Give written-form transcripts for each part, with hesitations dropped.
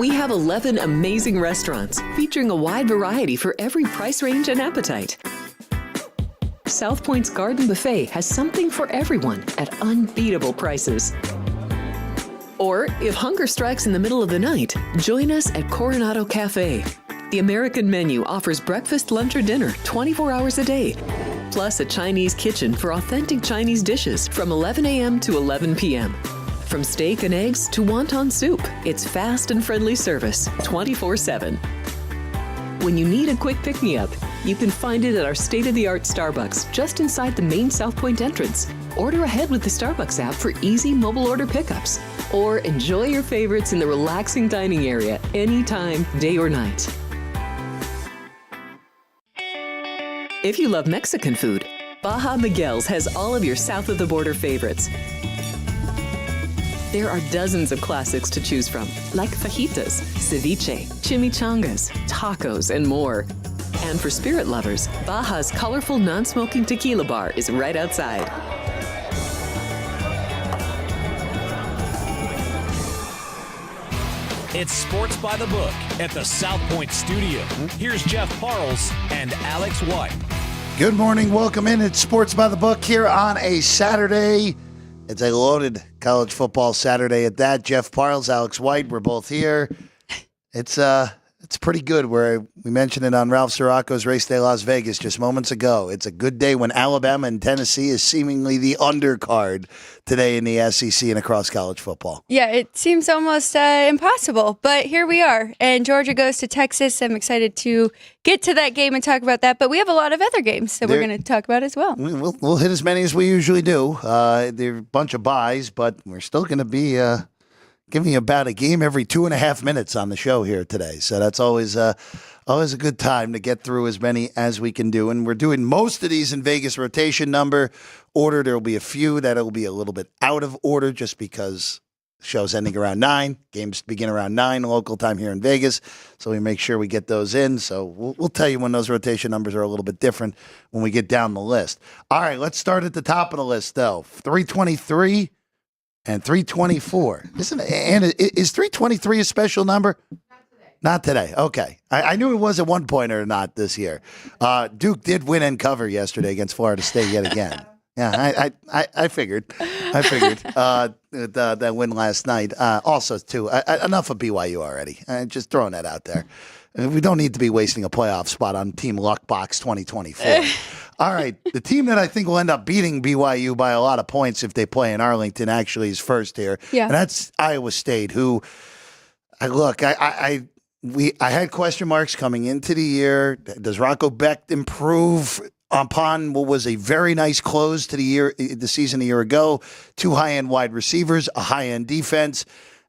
We have 11 amazing restaurants featuring a wide variety for every price range and appetite. South Point's Garden Buffet has something for everyone at unbeatable prices. Or, if hunger strikes in the middle of the night, join us at Coronado Cafe. The American menu offers breakfast, lunch, or dinner 24 hours a day, plus a Chinese kitchen for authentic Chinese dishes from 11 a.m. to 11 p.m. From steak and eggs to wonton soup, it's fast and friendly service 24/7. When you need a quick pick-me-up, you can find it at our state-of-the-art Starbucks just inside the main South Point entrance. Order ahead with the Starbucks app for easy mobile order pickups. Or enjoy your favorites in the relaxing dining area anytime, day or night. If you love Mexican food, Baja Miguel's has all of your south-of-the-border favorites. There are dozens of classics to choose from, like fajitas, ceviche, chimichangas, tacos, and more. And for spirit lovers, Baja's colorful non-smoking tequila bar is right outside. It's Sports by the Book at the South Point Studio. Here's Jeff Parles and Alex White. Good morning. Welcome in. It's Sports by the Book here on a Saturday. It's a loaded college football Saturday at that. Jeff Parles, Alex White, we're both here. It's pretty good. We mentioned it on Ralph Sirocco's Race Day Las Vegas just moments ago. It's a good day when Alabama and Tennessee is seemingly the undercard today in the SEC and across college football. Yeah, it seems almost impossible, but here we are. And Georgia goes to Texas. I'm excited to get to that game and talk about that. But we have a lot of other games that we're going to talk about as well. We'll hit as many as we usually do. There are a bunch of buys, but we're still going to be giving you about a game every 2.5 minutes on the show here today. So that's always a good time to get through as many as we can do. And we're doing most of these in Vegas rotation number order. There will be a few that will be a little bit out of order just because the show's ending around 9. Games begin around 9 local time here in Vegas. So we make sure we get those in. So we'll tell you when those rotation numbers are a little bit different when we get down the list. All right, let's start at the top of the list, though. 323. And 324. Is 323 a special number? Not today. Okay. I knew it was at one point or not this year. Duke did win and cover yesterday against Florida State yet again. Yeah, I figured. That win last night. Also, too, enough of BYU already. Just throwing that out there. We don't need to be wasting a playoff spot on Team Luckbox 2024. All right, the team that I think will end up beating BYU by a lot of points if they play in Arlington actually is first here. Yeah. And that's Iowa State, who, I had question marks coming into the year. Does Rocco Becht improve upon what was a very nice close to the season a year ago? 2 high-end wide receivers, a high-end defense.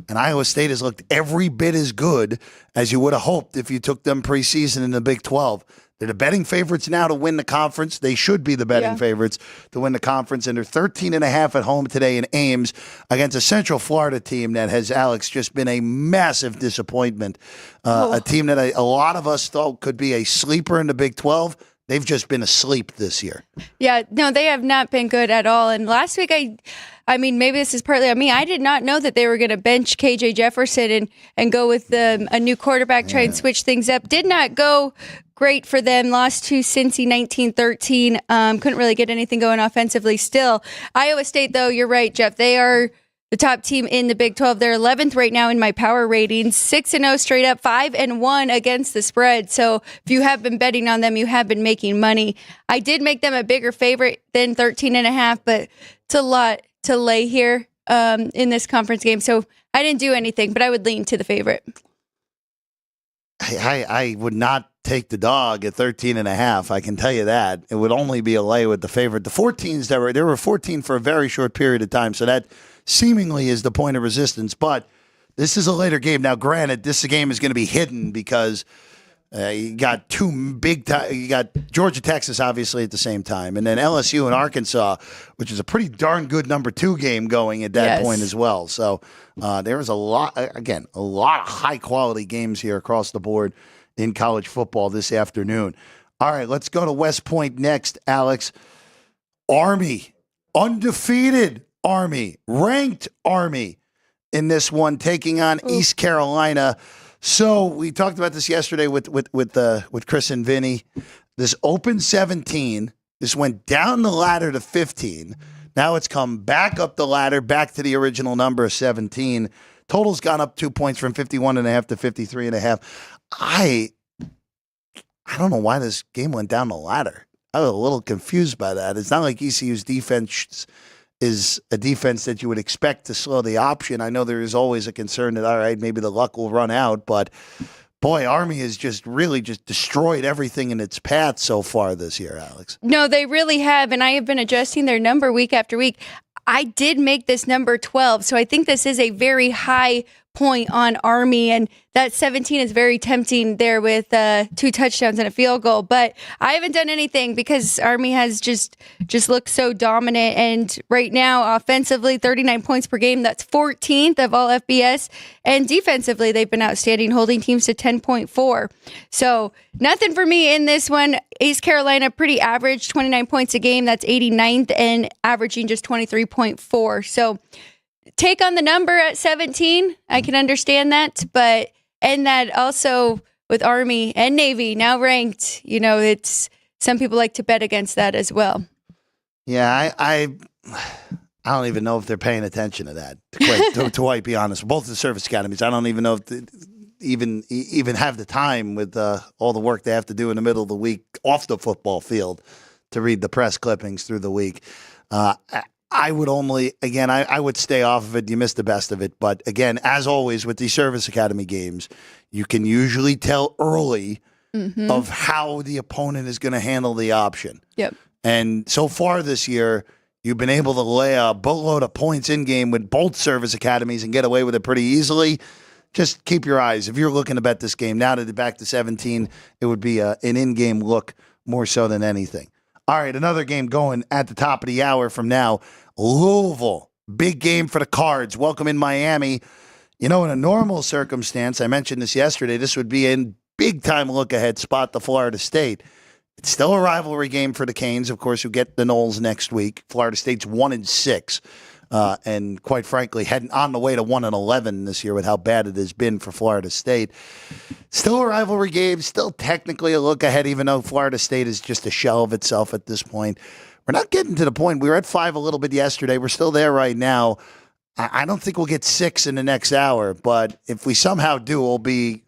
And Iowa State has looked every bit as good as you would have hoped if you took them preseason in the Big 12. They're the betting favorites now to win the conference. They should be the betting favorites to win the conference. And they're 13.5 at home today in Ames against a Central Florida team that has, Alex, just been a massive disappointment. A team that a lot of us thought could be a sleeper in the Big 12. They've just been asleep this year. Yeah, no, they have not been good at all. And last week, I mean, maybe this is partly on me. I did not know that they were going to bench KJ Jefferson and go with a new quarterback, try and switch things up. Did not go great for them. Lost to Cincy 19-13. Couldn't really get anything going offensively still. Iowa State, though, you're right, Jeff. They are the top team in the Big 12. They're 11th right now in my power ratings. 6-0 straight up, 5-1 against the spread. So if you have been betting on them, you have been making money. I did make them a bigger favorite than 13.5, but it's a lot to lay here in this conference game. So I didn't do anything, but I would lean to the favorite. I would not take the dog at 13.5. I can tell you that. It would only be a lay with the favorite. The 14s, there were 14 for a very short period of time, so that seemingly is the point of resistance. But this is a later game. Now, granted, this game is going to be hidden because you got you got Georgia, Texas, obviously, at the same time. And then LSU and Arkansas, which is a pretty darn good number 2 game going at that point as well. So there is a lot of high-quality games here across the board in college football this afternoon. All right, let's go to West Point next, Alex. Army, undefeated Army, ranked Army, in this one, taking on East Carolina. So we talked about this yesterday with Chris and Vinny. This opened 17. This went down the ladder to 15. Now it's come back up the ladder, back to the original number of 17. Total's gone up 2 points from 51.5 to 53.5. I don't know why this game went down the ladder. I was a little confused by that. It's not like ECU's defense is a defense that you would expect to slow the option. I know there is always a concern that, all right, maybe the luck will run out, but boy, Army has just really just destroyed everything in its path so far this year, Alex. No, they really have, and I have been adjusting their number week after week. I did make this number 12, so I think this is a very high point on Army, and that 17 is very tempting there with 2 touchdowns and a field goal. But I haven't done anything because Army has just looked so dominant, and right now offensively 39 points per game, that's 14th of all FBS, and defensively they've been outstanding, holding teams to 10.4. So nothing for me in this one. East Carolina pretty average, 29 points a game, that's 89th, and averaging just 23.4. So take on the number at 17. I can understand that, but and that also with Army and Navy now ranked, it's some people like to bet against that as well. Yeah, I don't even know if they're paying attention to that. To quite be honest, both the service academies, I don't even know if they even have the time with all the work they have to do in the middle of the week off the football field to read the press clippings through the week. I would I would stay off of it. You missed the best of it. But again, as always with these service academy games, you can usually tell early of how the opponent is going to handle the option. Yep. And so far this year, you've been able to lay a boatload of points in game with both service academies and get away with it pretty easily. Just keep your eyes. If you're looking to bet this game, now that it's back to 17, it would be an in-game look more so than anything. All right, another game going at the top of the hour from now. Louisville, big game for the Cards. Welcome in Miami. In a normal circumstance, I mentioned this yesterday, this would be a big-time look-ahead spot to Florida State. It's still a rivalry game for the Canes, of course, who get the Noles next week. Florida State's 1-6. And quite frankly, heading on the way to 1-11 this year with how bad it has been for Florida State. Still a rivalry game, still technically a look ahead, even though Florida State is just a shell of itself at this point. We're not getting to the point. We were at 5 a little bit yesterday. We're still there right now. I don't think we'll get 6 in the next hour, but if we somehow do, we'll be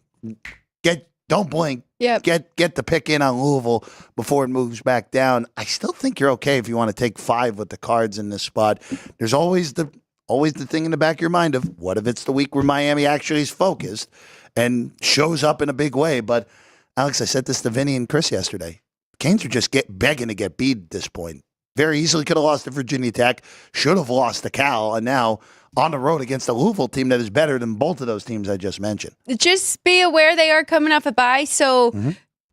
don't blink. Yep. Get the pick in on Louisville before it moves back down. I still think you're okay if you want to take 5 with the Cards in this spot. There's always the thing in the back of your mind of what if it's the week where Miami actually is focused and shows up in a big way. But Alex, I said this to Vinny and Chris yesterday. Canes are just begging to get beat at this point. Very easily could have lost to Virginia Tech, should have lost to Cal, and now on the road against a Louisville team that is better than both of those teams I just mentioned. Just be aware they are coming off a bye, so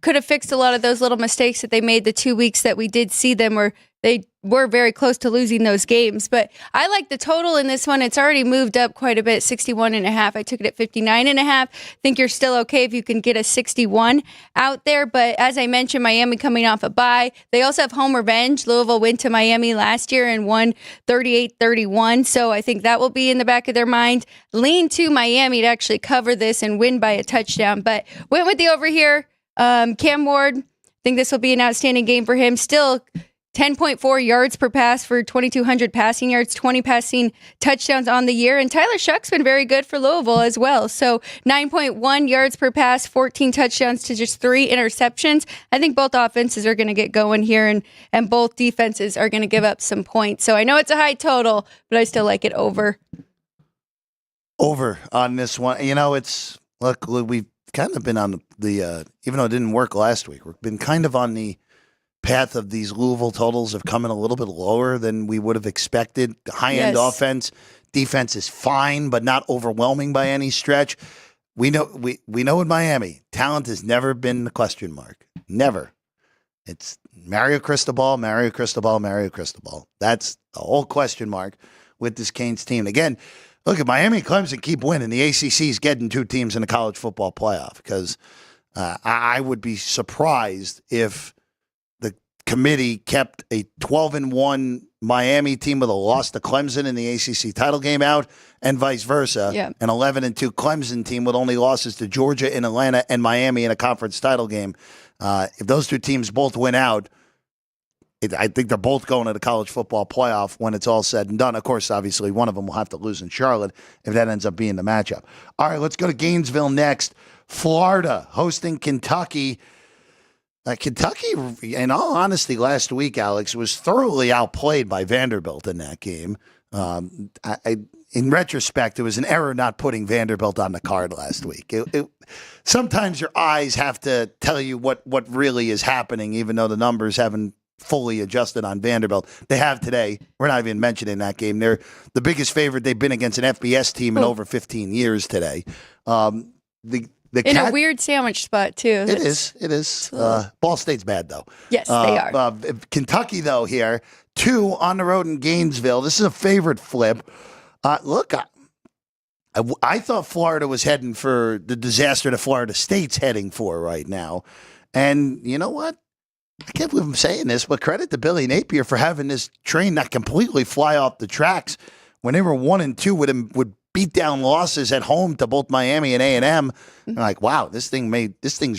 could have fixed a lot of those little mistakes that they made the 2 weeks that we did see them where they were very close to losing those games. But I like the total in this one. It's already moved up quite a bit, 61.5. I took it at 59.5. Think you're still okay if you can get a 61 out there. But as I mentioned, Miami coming off a bye. They also have home revenge. Louisville went to Miami last year and won 38-31. So I think that will be in the back of their mind. Lean to Miami to actually cover this and win by a touchdown. But went with the over here. Cam Ward, I think this will be an outstanding game for him. Still 10.4 yards per pass for 2,200 passing yards, 20 passing touchdowns on the year. And Tyler Shuck's been very good for Louisville as well. So 9.1 yards per pass, 14 touchdowns to just 3 interceptions. I think both offenses are going to get going here, and both defenses are going to give up some points. So I know it's a high total, but I still like it over. Over on this one. Look, we've kind of been on the even though it didn't work last week, we've been kind of on the path of these Louisville totals have come in a little bit lower than we would have expected. High-end offense, defense is fine, but not overwhelming by any stretch. We know in Miami, talent has never been the question mark. Never. It's Mario Cristobal, Mario Cristobal, Mario Cristobal. That's the whole question mark with this Canes team. Again, look, if Miami and Clemson keep winning, the ACC is getting 2 teams in the college football playoff because I would be surprised if the committee kept a 12-1 Miami team with a loss to Clemson in the ACC title game out, and vice versa. Yeah. An 11-2 Clemson team with only losses to Georgia in Atlanta and Miami in a conference title game. If those two teams both win out, I think they're both going to the college football playoff when it's all said and done. Of course, obviously, one of them will have to lose in Charlotte if that ends up being the matchup. All right, let's go to Gainesville next. Florida hosting Kentucky. Kentucky, in all honesty, last week, Alex, was thoroughly outplayed by Vanderbilt in that game. In retrospect, it was an error not putting Vanderbilt on the card last week. Sometimes your eyes have to tell you what really is happening, even though the numbers haven't fully adjusted on Vanderbilt. They have today. We're not even mentioning that game. They're the biggest favorite they've been against an FBS team in over 15 years today. In a weird sandwich spot, too. It is. Ball State's bad, though. Yes, they are. Kentucky, though, here. 2 on the road in Gainesville. This is a favorite flip. Look, I thought Florida was heading for the disaster that Florida State's heading for right now. And you know what? I can't believe I'm saying this, but credit to Billy Napier for having this train not completely fly off the tracks. When they were 1-2 would beat down losses at home to both Miami and A&M. I'm like, wow, this thing's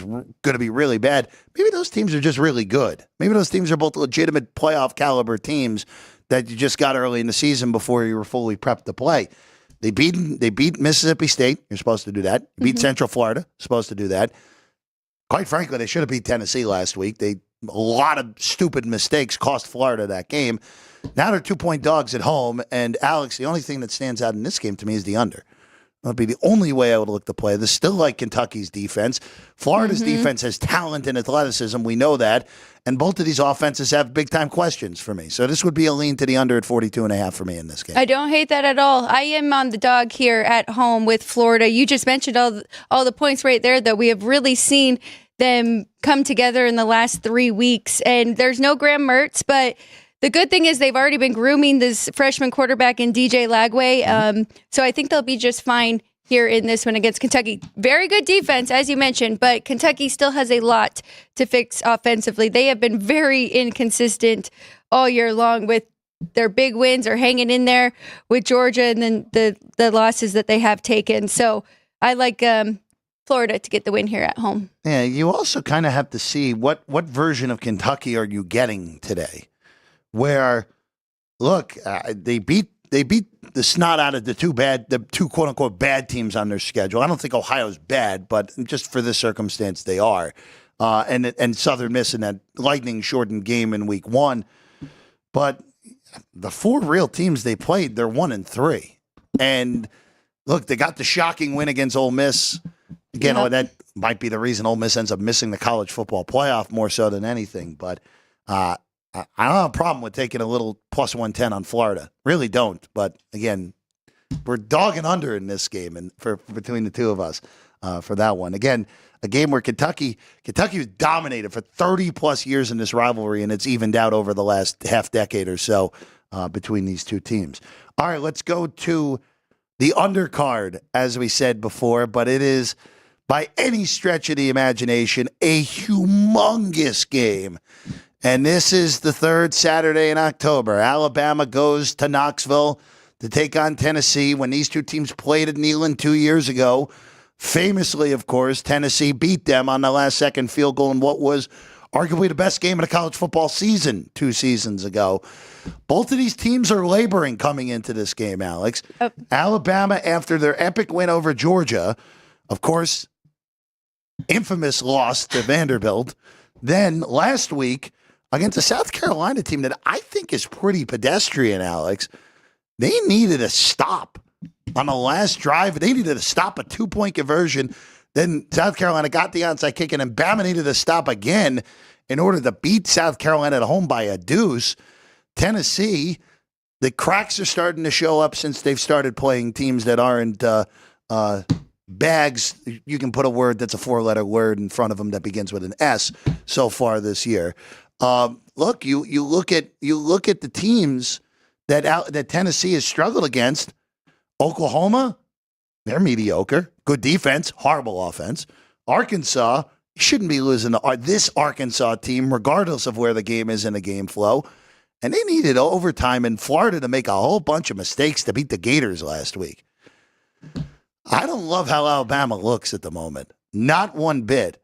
going to be really bad. Maybe those teams are just really good. Maybe those teams are both legitimate playoff caliber teams that you just got early in the season before you were fully prepped to play. They beat Mississippi State. You're supposed to do that. Beat Central Florida. Supposed to do that. Quite frankly, they should have beat Tennessee last week. A lot of stupid mistakes cost Florida that game. Now they're 2-point dogs at home. And, Alex, the only thing that stands out in this game to me is the under. That would be the only way I would look to play. This still like Kentucky's defense. Florida's defense has talent and athleticism. We know that. And both of these offenses have big-time questions for me. So this would be a lean to the under at 42.5 for me in this game. I don't hate that at all. I am on the dog here at home with Florida. You just mentioned all the points right there that we have really seen them come together in the last 3 weeks. And there's no Graham Mertz, but the good thing is they've already been grooming this freshman quarterback in DJ Lagway. So I think they'll be just fine here in this one against Kentucky. Very good defense, as you mentioned, but Kentucky still has a lot to fix offensively. They have been very inconsistent all year long with their big wins or hanging in there with Georgia and then the losses that they have taken. So I like Florida to get the win here at home. Yeah, you also kind of have to see what version of Kentucky are you getting today? Where, look, they beat the snot out of the two quote unquote bad teams on their schedule. I don't think Ohio's bad, but just for this circumstance, they are. And Southern Miss in that lightning shortened game in week 1. But the 4 real teams they played, they're 1-3. And look, they got the shocking win against Ole Miss. Again, that might be the reason Ole Miss ends up missing the college football playoff more so than anything. But I don't have a problem with taking a little plus 110 on Florida. Really don't. But again, we're dogging under in this game and between the two of us for that one. Again, a game where Kentucky was dominated for 30 plus years in this rivalry, and it's evened out over the last half decade or so between these two teams. All right, let's go to the undercard, as we said before, but it is by any stretch of the imagination a humongous game. And this is the 3rd Saturday in October. Alabama goes to Knoxville to take on Tennessee. When these two teams played at Neyland 2 years ago, famously, of course, Tennessee beat them on the last-second field goal in what was arguably the best game of the college football season 2 seasons ago. Both of these teams are laboring coming into this game, Alex. Alabama, after their epic win over Georgia, of course, infamous loss to Vanderbilt. Then last week, against a South Carolina team that I think is pretty pedestrian, Alex, they needed a stop on the last drive. They needed to stop a 2-point conversion. Then South Carolina got the onside kick, and then Bama needed to stop again in order to beat South Carolina at home by a deuce. Tennessee, the cracks are starting to show up since they've started playing teams that aren't bags. You can put a word that's a 4-letter word in front of them that begins with an S so far this year. Look, you look at the teams that Tennessee has struggled against. Oklahoma, they're mediocre. Good defense, horrible offense. Arkansas, you shouldn't be losing to this Arkansas team, regardless of where the game is in the game flow. And they needed overtime in Florida to make a whole bunch of mistakes to beat the Gators last week. I don't love how Alabama looks at the moment. Not one bit.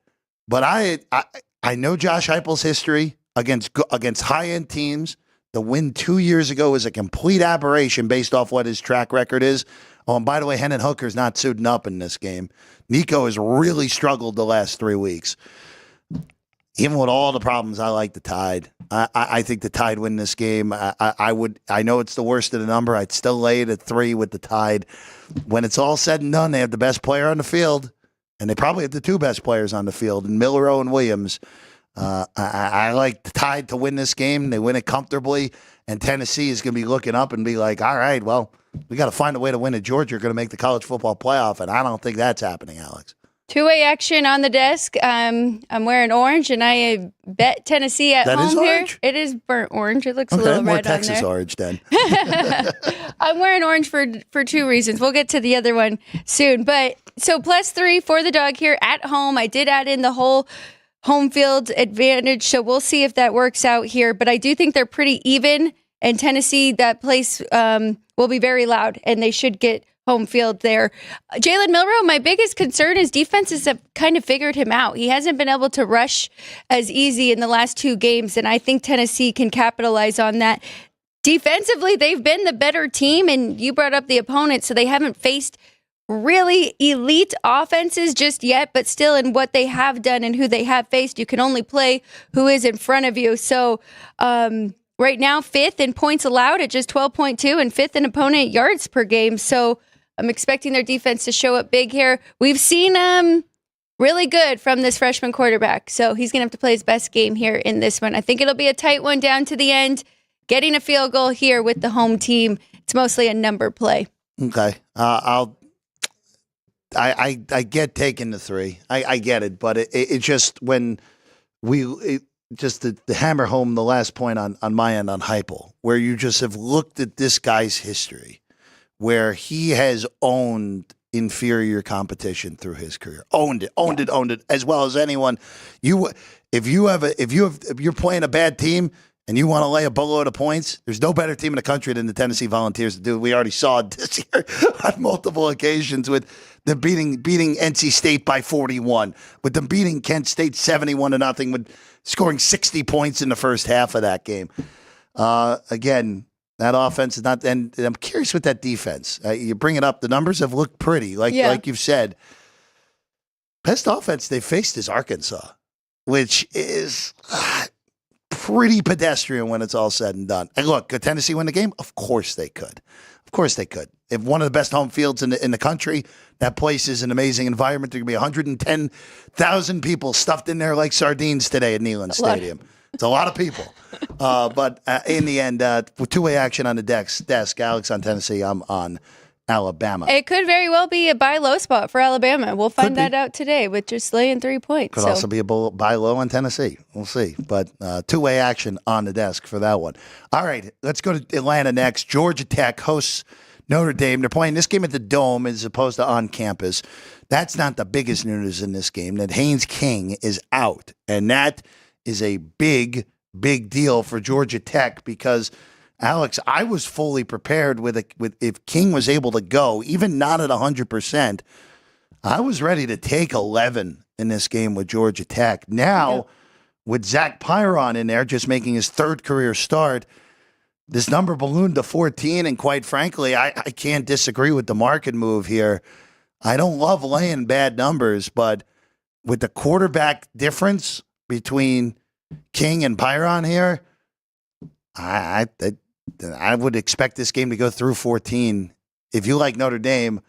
But I know Josh Heupel's history against high-end teams. The win 2 years ago was a complete aberration based off what his track record is. Oh, and by the way, Hendon Hooker's not suiting up in this game. Nico has really struggled the last 3 weeks. Even with all the problems, I like the Tide. I think the Tide win this game. I know it's the worst of the number. I'd still lay it at 3 with the Tide. When it's all said and done, they have the best player on the field, and they probably have the 2 best players on the field, in Milroe and Williams. I like the Tide to win this game. They win it comfortably, and Tennessee is going to be looking up and be like, all right, well, we got to find a way to win at Georgia. We're going to make the college football playoff, and I don't think that's happening, Alex. Two-way action on the desk. I'm wearing orange, and I bet Tennessee at home here. Orange? It is burnt orange. It looks a little more red Texas on there. orange then. I'm wearing orange for 2 reasons. We'll get to the other one soon. But so +3 for the dog here at home. I did add in the whole home field advantage, so we'll see if that works out here. But I do think they're pretty even, and Tennessee, that place will be very loud, and they should get home field there. Jalen Milroe, my biggest concern is defenses have kind of figured him out. He hasn't been able to rush as easy in the last 2 games, and I think Tennessee can capitalize on that. Defensively, they've been the better team, and you brought up the opponent, so they haven't faced really elite offenses just yet, but still in what they have done and who they have faced, you can only play who is in front of you. So right now, 5th in points allowed at just 12.2 and 5th in opponent yards per game. So I'm expecting their defense to show up big here. We've seen really good from this freshman quarterback, so he's going to have to play his best game here in this one. I think it'll be a tight one down to the end. Getting a field goal here with the home team, it's mostly a number play. Okay. I get taking the 3. I get it, but it just when just to hammer home the last point on my end on Heupel, where you just have looked at this guy's history, where he has owned inferior competition through his career, owned it as well as anyone. If you're playing a bad team and you want to lay a boatload of points, there's no better team in the country than the Tennessee Volunteers to do it. We already saw it this year on multiple occasions with them beating NC State by 41, with them beating Kent State 71-0, with scoring 60 points in the first half of that game. Again, that offense is not, and I'm curious with that defense. You bring it up, the numbers have looked pretty, like you've said. Best offense they faced is Arkansas, which is pretty pedestrian when it's all said and done. And look, could Tennessee win the game? Of course they could. Of course they could. If one of the best home fields in the country, that place is an amazing environment. There could be 110,000 people stuffed in there like sardines today at Neyland Stadium. It's a lot of people. But in the end, with two-way action on the desk, Alex on Tennessee, I'm on Alabama. It could very well be a buy low spot for Alabama. We'll find that out today with just laying 3 points. Could also be a buy low on Tennessee. We'll see. But two-way action on the desk for that one. All right, let's go to Atlanta next. Georgia Tech hosts Notre Dame. They're playing this game at the Dome as opposed to on campus. That's not the biggest news in this game, that Haynes King is out. And that is a big, big deal for Georgia Tech because, Alex, I was fully prepared with if King was able to go, even not at 100%, I was ready to take 11 in this game with Georgia Tech. Now, with Zach Pyron in there, just making his third career start, this number ballooned to 14, and quite frankly, I can't disagree with the market move here. I don't love laying bad numbers, but with the quarterback difference between King and Pyron here, I would expect this game to go through 14. If you like Notre Dame,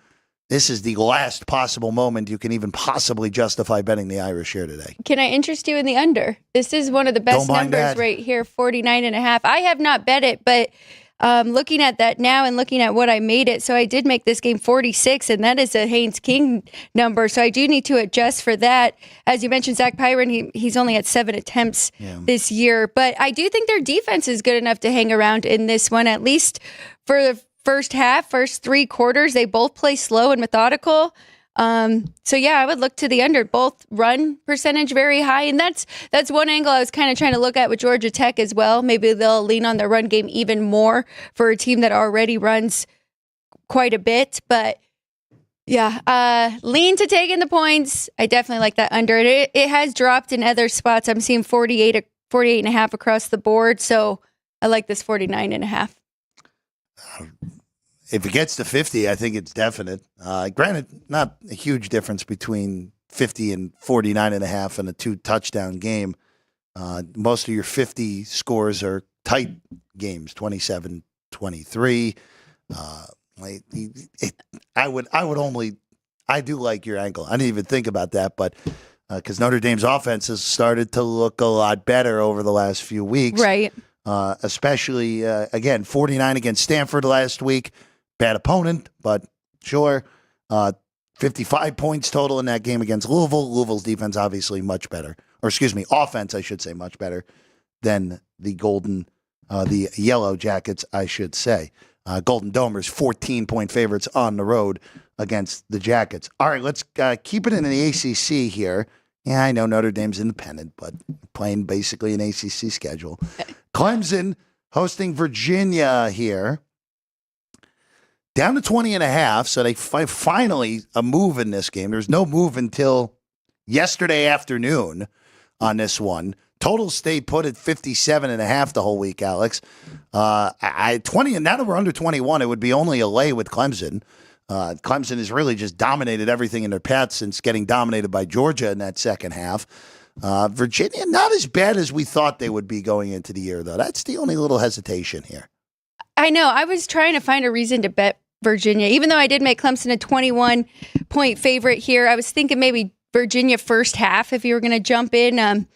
this is the last possible moment you can even possibly justify betting the Irish here today. Can I interest you in the under? This is one of the best numbers right here, 49.5. I have not bet it, but looking at that now and looking at what I made it, so I did make this game 46, and that is a Haynes King number, so I do need to adjust for that. As you mentioned, Zach Pyron, he's only had 7 attempts this year, but I do think their defense is good enough to hang around in this one, at least for the first half, first 3 quarters. They both play slow and methodical. So yeah, I would look to the under. Both run percentage very high, and that's one angle I was kind of trying to look at with Georgia Tech as well. Maybe they'll lean on their run game even more for a team that already runs quite a bit. But yeah, lean to taking the points. I definitely like that under. It has dropped in other spots. I'm seeing 48.5 across the board. So I like this 49.5. If it gets to 50, I think it's definite. Granted, not a huge difference between 50 and 49.5 in a 2-touchdown game. Most of your 50 scores are tight games, 27-23. I do like your angle. I didn't even think about that, but because Notre Dame's offense has started to look a lot better over the last few weeks. Right. Especially, again, 49 against Stanford last week. Bad opponent, but sure. 55 points total in that game against Louisville. Louisville's defense obviously much better. Or excuse me, offense, I should say, much better than the Yellow Jackets, I should say. Golden Domers, 14-point favorites on the road against the Jackets. All right, let's keep it in the ACC here. Yeah, I know Notre Dame's independent, but playing basically an ACC schedule. Clemson hosting Virginia here. Down to 20.5, so they finally a move in this game. There's no move until yesterday afternoon on this one. Total stayed put at 57.5 the whole week, Alex. 20, and now that we're under 21, it would be only a lay with Clemson. Clemson has really just dominated everything in their path since getting dominated by Georgia in that second half. Virginia, not as bad as we thought they would be going into the year, though. That's the only little hesitation here. I know. I was trying to find a reason to bet Virginia, even though I did make Clemson a 21-point favorite here. I was thinking maybe Virginia first half if you were going to jump in.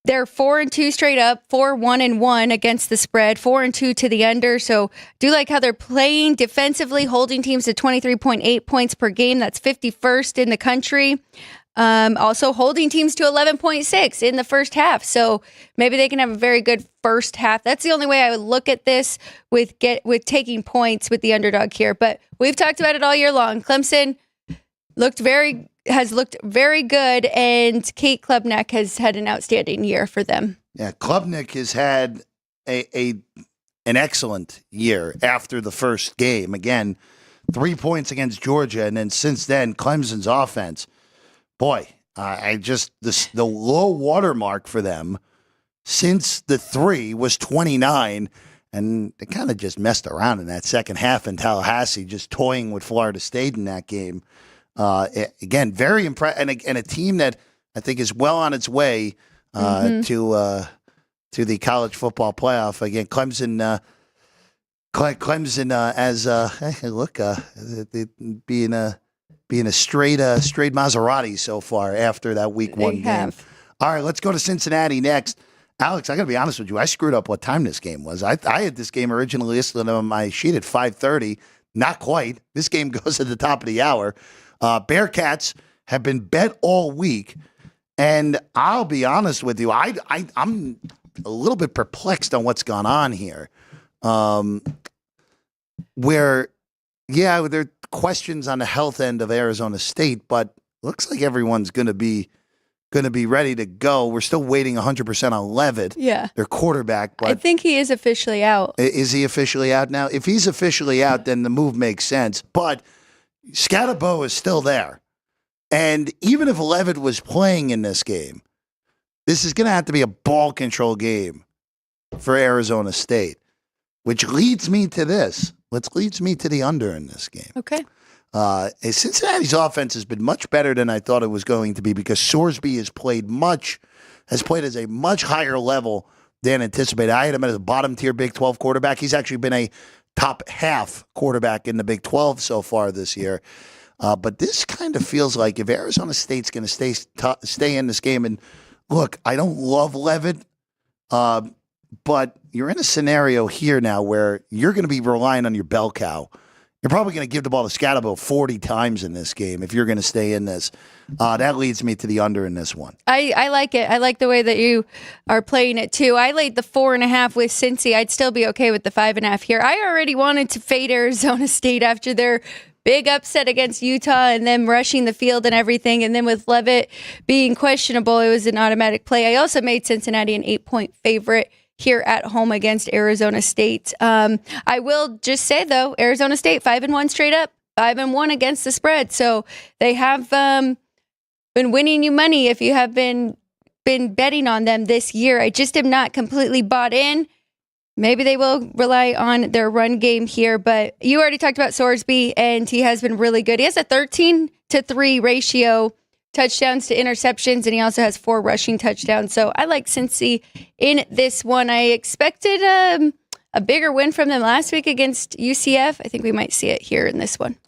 They're 4-2 straight up, 4-1-1 against the spread, 4-2 to the under. So do like how they're playing defensively, holding teams to 23.8 points per game. That's 51st in the country. Also holding teams to 11.6 in the first half. So maybe they can have a very good first half. That's the only way I would look at this with taking points with the underdog here. But we've talked about it all year long. Clemson has looked very good, and Kate Klubnik has had an outstanding year for them. Yeah, Klubnik has had an excellent year after the first game. Again, 3 points against Georgia, and then since then, Clemson's offense. Boy, the low water mark for them since the 3 was 29, and they kind of just messed around in that second half in Tallahassee, just toying with Florida State in that game. Again, very impressive, and a team that I think is well on its way to the college football playoff. Again, Clemson being a straight Maserati so far after that week one game. All right, let's go to Cincinnati next. Alex, I got to be honest with you. I screwed up what time this game was. I had this game originally listed on my sheet at 5:30. Not quite. This game goes at the top of the hour. Bearcats have been bet all week, and I'll be honest with you. I'm a little bit perplexed on what's gone on here. There are questions on the health end of Arizona State, but looks like everyone's going to be ready to go. We're still waiting 100% on Levitt, their quarterback. But I think he is officially out. Is he officially out now? If he's officially out, then the move makes sense. But Scatterbo is still there. And even if Levitt was playing in this game, this is going to have to be a ball control game for Arizona State, which leads me to this. Leads me to the under in this game. Okay. Cincinnati's offense has been much better than I thought it was going to be because Sorsby has played as a much higher level than anticipated. I had him as a bottom tier Big 12 quarterback. He's actually been a top half quarterback in the Big 12 so far this year. But this kind of feels like if Arizona State's going to stay in this game, and look, I don't love Levitt, but you're in a scenario here now where you're going to be relying on your bell cow. You're probably going to give the ball to Scatterbo 40 times in this game if you're going to stay in this. That leads me to the under in this one. I like it. I like the way that you are playing it, too. I laid the 4.5 with Cincy. I'd still be okay with the 5.5 here. I already wanted to fade Arizona State after their big upset against Utah and them rushing the field and everything. And then with Leavitt being questionable, it was an automatic play. I also made Cincinnati an 8-point favorite here at home against Arizona State. I will just say, though, Arizona State 5-1 straight up, 5-1 against the spread. So they have been winning you money if you have been betting on them this year. I just am not completely bought in. Maybe they will rely on their run game here, but you already talked about Sorsby, and he has been really good. He has a 13-3 ratio, touchdowns to interceptions, and he also has 4 rushing touchdowns. So I like Cincy in this one. I expected a bigger win from them last week against UCF. I think we might see it here in this one.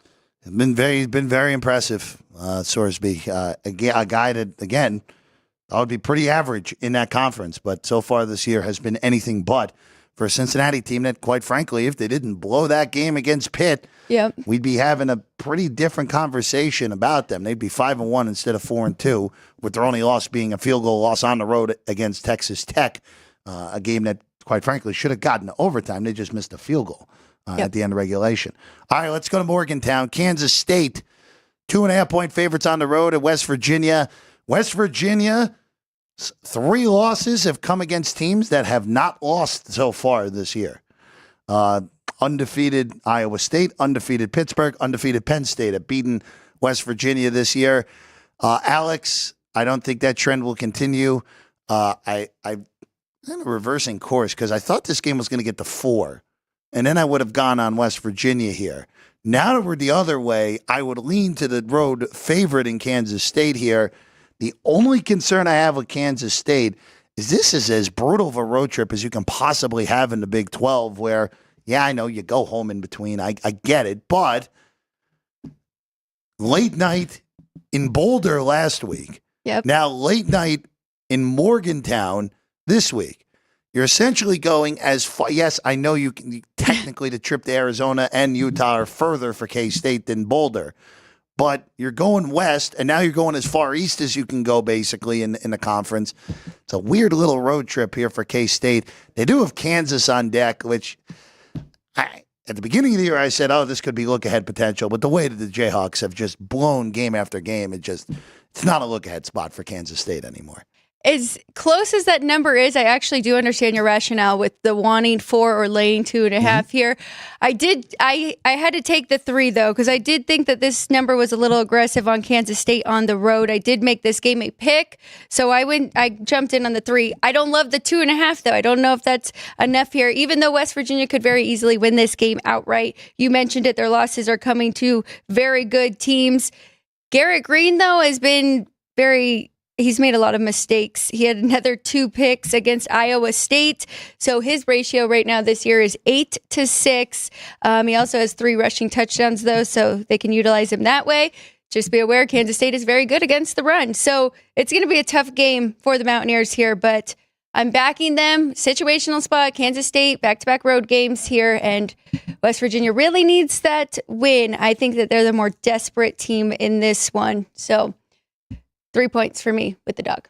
He's been very impressive, Sorsby. A guy that, again, I would be pretty average in that conference, but so far this year has been anything but for a Cincinnati team that, quite frankly, if they didn't blow that game against Pitt, we'd be having a pretty different conversation about them. They'd be 5-1 instead of 4-2, with their only loss being a field goal loss on the road against Texas Tech, a game that, quite frankly, should have gotten to overtime. They just missed a field goal at the end of regulation. All right, let's go to Morgantown. Kansas State, 2.5-point favorites on the road at West Virginia. West Virginia, 3 losses have come against teams that have not lost so far this year. Undefeated Iowa State, undefeated Pittsburgh, undefeated Penn State have beaten West Virginia this year. Alex, I don't think that trend will continue. I'm kind of reversing course because I thought this game was going to get to 4, and then I would have gone on West Virginia here. Now that we're the other way, I would lean to the road favorite in Kansas State here. The only concern I have with Kansas State is this is as brutal of a road trip as you can possibly have in the Big 12 where, I know you go home in between. I get it. But late night in Boulder last week. Yep. Now late night in Morgantown this week. You're essentially going as far. Yes, I know you can technically the trip to Arizona and Utah are further for K-State than Boulder. But you're going west, and now you're going as far east as you can go, basically, in the conference. It's a weird little road trip here for K-State. They do have Kansas on deck, which at the beginning of the year I said, this could be look-ahead potential. But the way that the Jayhawks have just blown game after game, it's not a look-ahead spot for Kansas State anymore. As close as that number is, I actually do understand your rationale with the wanting 4 or laying 2.5 here. I had to take the 3 though, because I did think that this number was a little aggressive on Kansas State on the road. I did make this game a pick, so I jumped in on the 3. I don't love the 2.5 though. I don't know if that's enough here, even though West Virginia could very easily win this game outright. You mentioned it, their losses are coming to very good teams. Garrett Green though has been he's made a lot of mistakes. He had another 2 picks against Iowa State. So his ratio right now this year is 8-6. He also has 3 rushing touchdowns, though, so they can utilize him that way. Just be aware, Kansas State is very good against the run. So it's going to be a tough game for the Mountaineers here, but I'm backing them. Situational spot, Kansas State, back-to-back road games here, and West Virginia really needs that win. I think that they're the more desperate team in this one. So 3 points for me with the dog.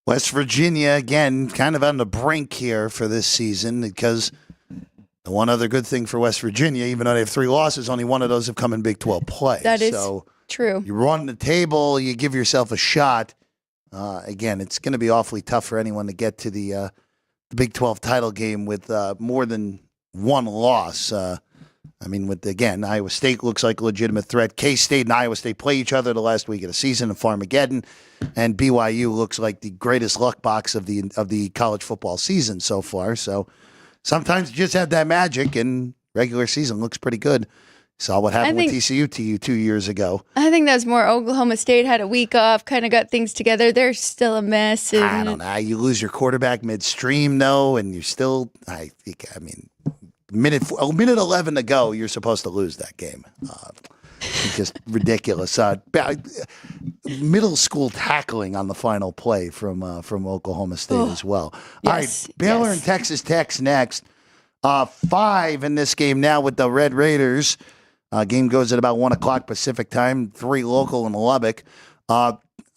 West Virginia, again, kind of on the brink here for this season because the one other good thing for West Virginia, even though they have 3 losses, only one of those have come in Big 12 play. That is true. You run the table, you give yourself a shot. Again, it's going to be awfully tough for anyone to get to the Big 12 title game with more than 1 loss. Iowa State looks like a legitimate threat. K-State and Iowa State play each other the last week of the season in Farmageddon, and BYU looks like the greatest luck box of the college football season so far. So sometimes you just have that magic, and regular season looks pretty good. Saw what happened with TCU to you 2 years ago. I think that was more Oklahoma State had a week off, kind of got things together. They're still a mess. I don't know. You lose your quarterback midstream, though, and you're still, minute 11 to go, you're supposed to lose that game. It's just ridiculous. Middle school tackling on the final play from Oklahoma State as well. Yes, all right, Baylor and Texas Tech's next. 5 in this game now with the Red Raiders. Game goes at about 1 o'clock Pacific time, 3 local in Lubbock.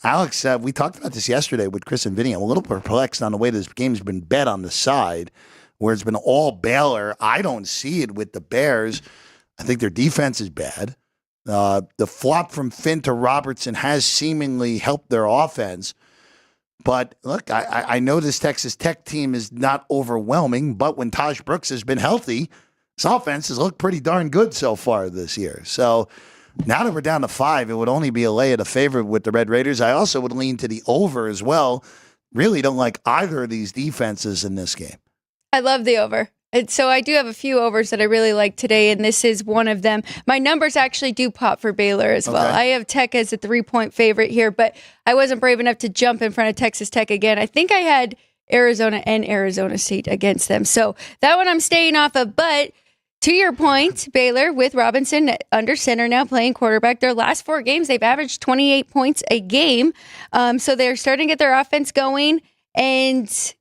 Alex, we talked about this yesterday with Chris and Vinny. I'm a little perplexed on the way this game's been bet on the side, where it's been all Baylor. I don't see it with the Bears. I think their defense is bad. The flop from Finn to Robertson has seemingly helped their offense. But look, I know this Texas Tech team is not overwhelming, but when Taj Brooks has been healthy, his offense has looked pretty darn good so far this year. So now that we're down to 5, it would only be a lay at a favorite with the Red Raiders. I also would lean to the over as well. Really don't like either of these defenses in this game. I love the over. And so I do have a few overs that I really like today, and this is one of them. My numbers actually do pop for Baylor as well. Okay. I have Tech as a 3-point favorite here, but I wasn't brave enough to jump in front of Texas Tech again. I think I had Arizona and Arizona State against them. So that one I'm staying off of. But to your point, Baylor with Robinson under center now playing quarterback. Their last 4 games, they've averaged 28 points a game. So they're starting to get their offense going, and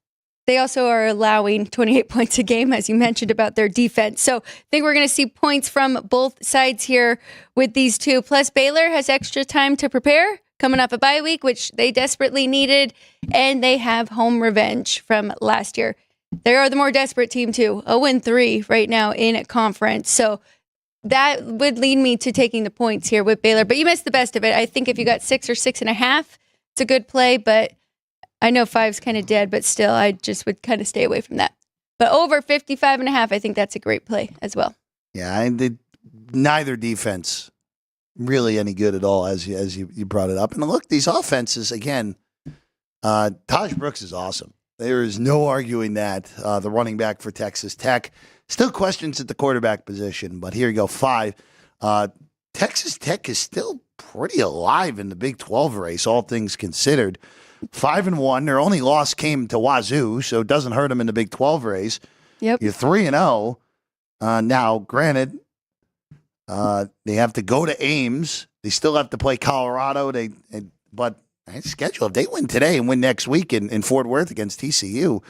they also are allowing 28 points a game, as you mentioned about their defense. So I think we're going to see points from both sides here with these two. Plus, Baylor has extra time to prepare coming off a bye week, which they desperately needed, and they have home revenge from last year. They are the more desperate team, too. 0-3 right now in conference. So that would lead me to taking the points here with Baylor. But you missed the best of it. I think if you got 6 or 6.5, it's a good play, but I know 5's kind of dead, but still, I just would kind of stay away from that. But over 55.5, I think that's a great play as well. Yeah, neither defense really any good at all, as you brought it up. And look, these offenses, again, Taj Brooks is awesome. There is no arguing that. The running back for Texas Tech. Still questions at the quarterback position, but here you go, 5. Texas Tech is still pretty alive in the Big 12 race, all things considered. 5-1. Their only loss came to Wazoo, so it doesn't hurt them in the Big 12 race. Yep. You're 3-0. Now, granted, they have to go to Ames. They still have to play Colorado. But schedule, if they win today and win next week in Fort Worth against TCU,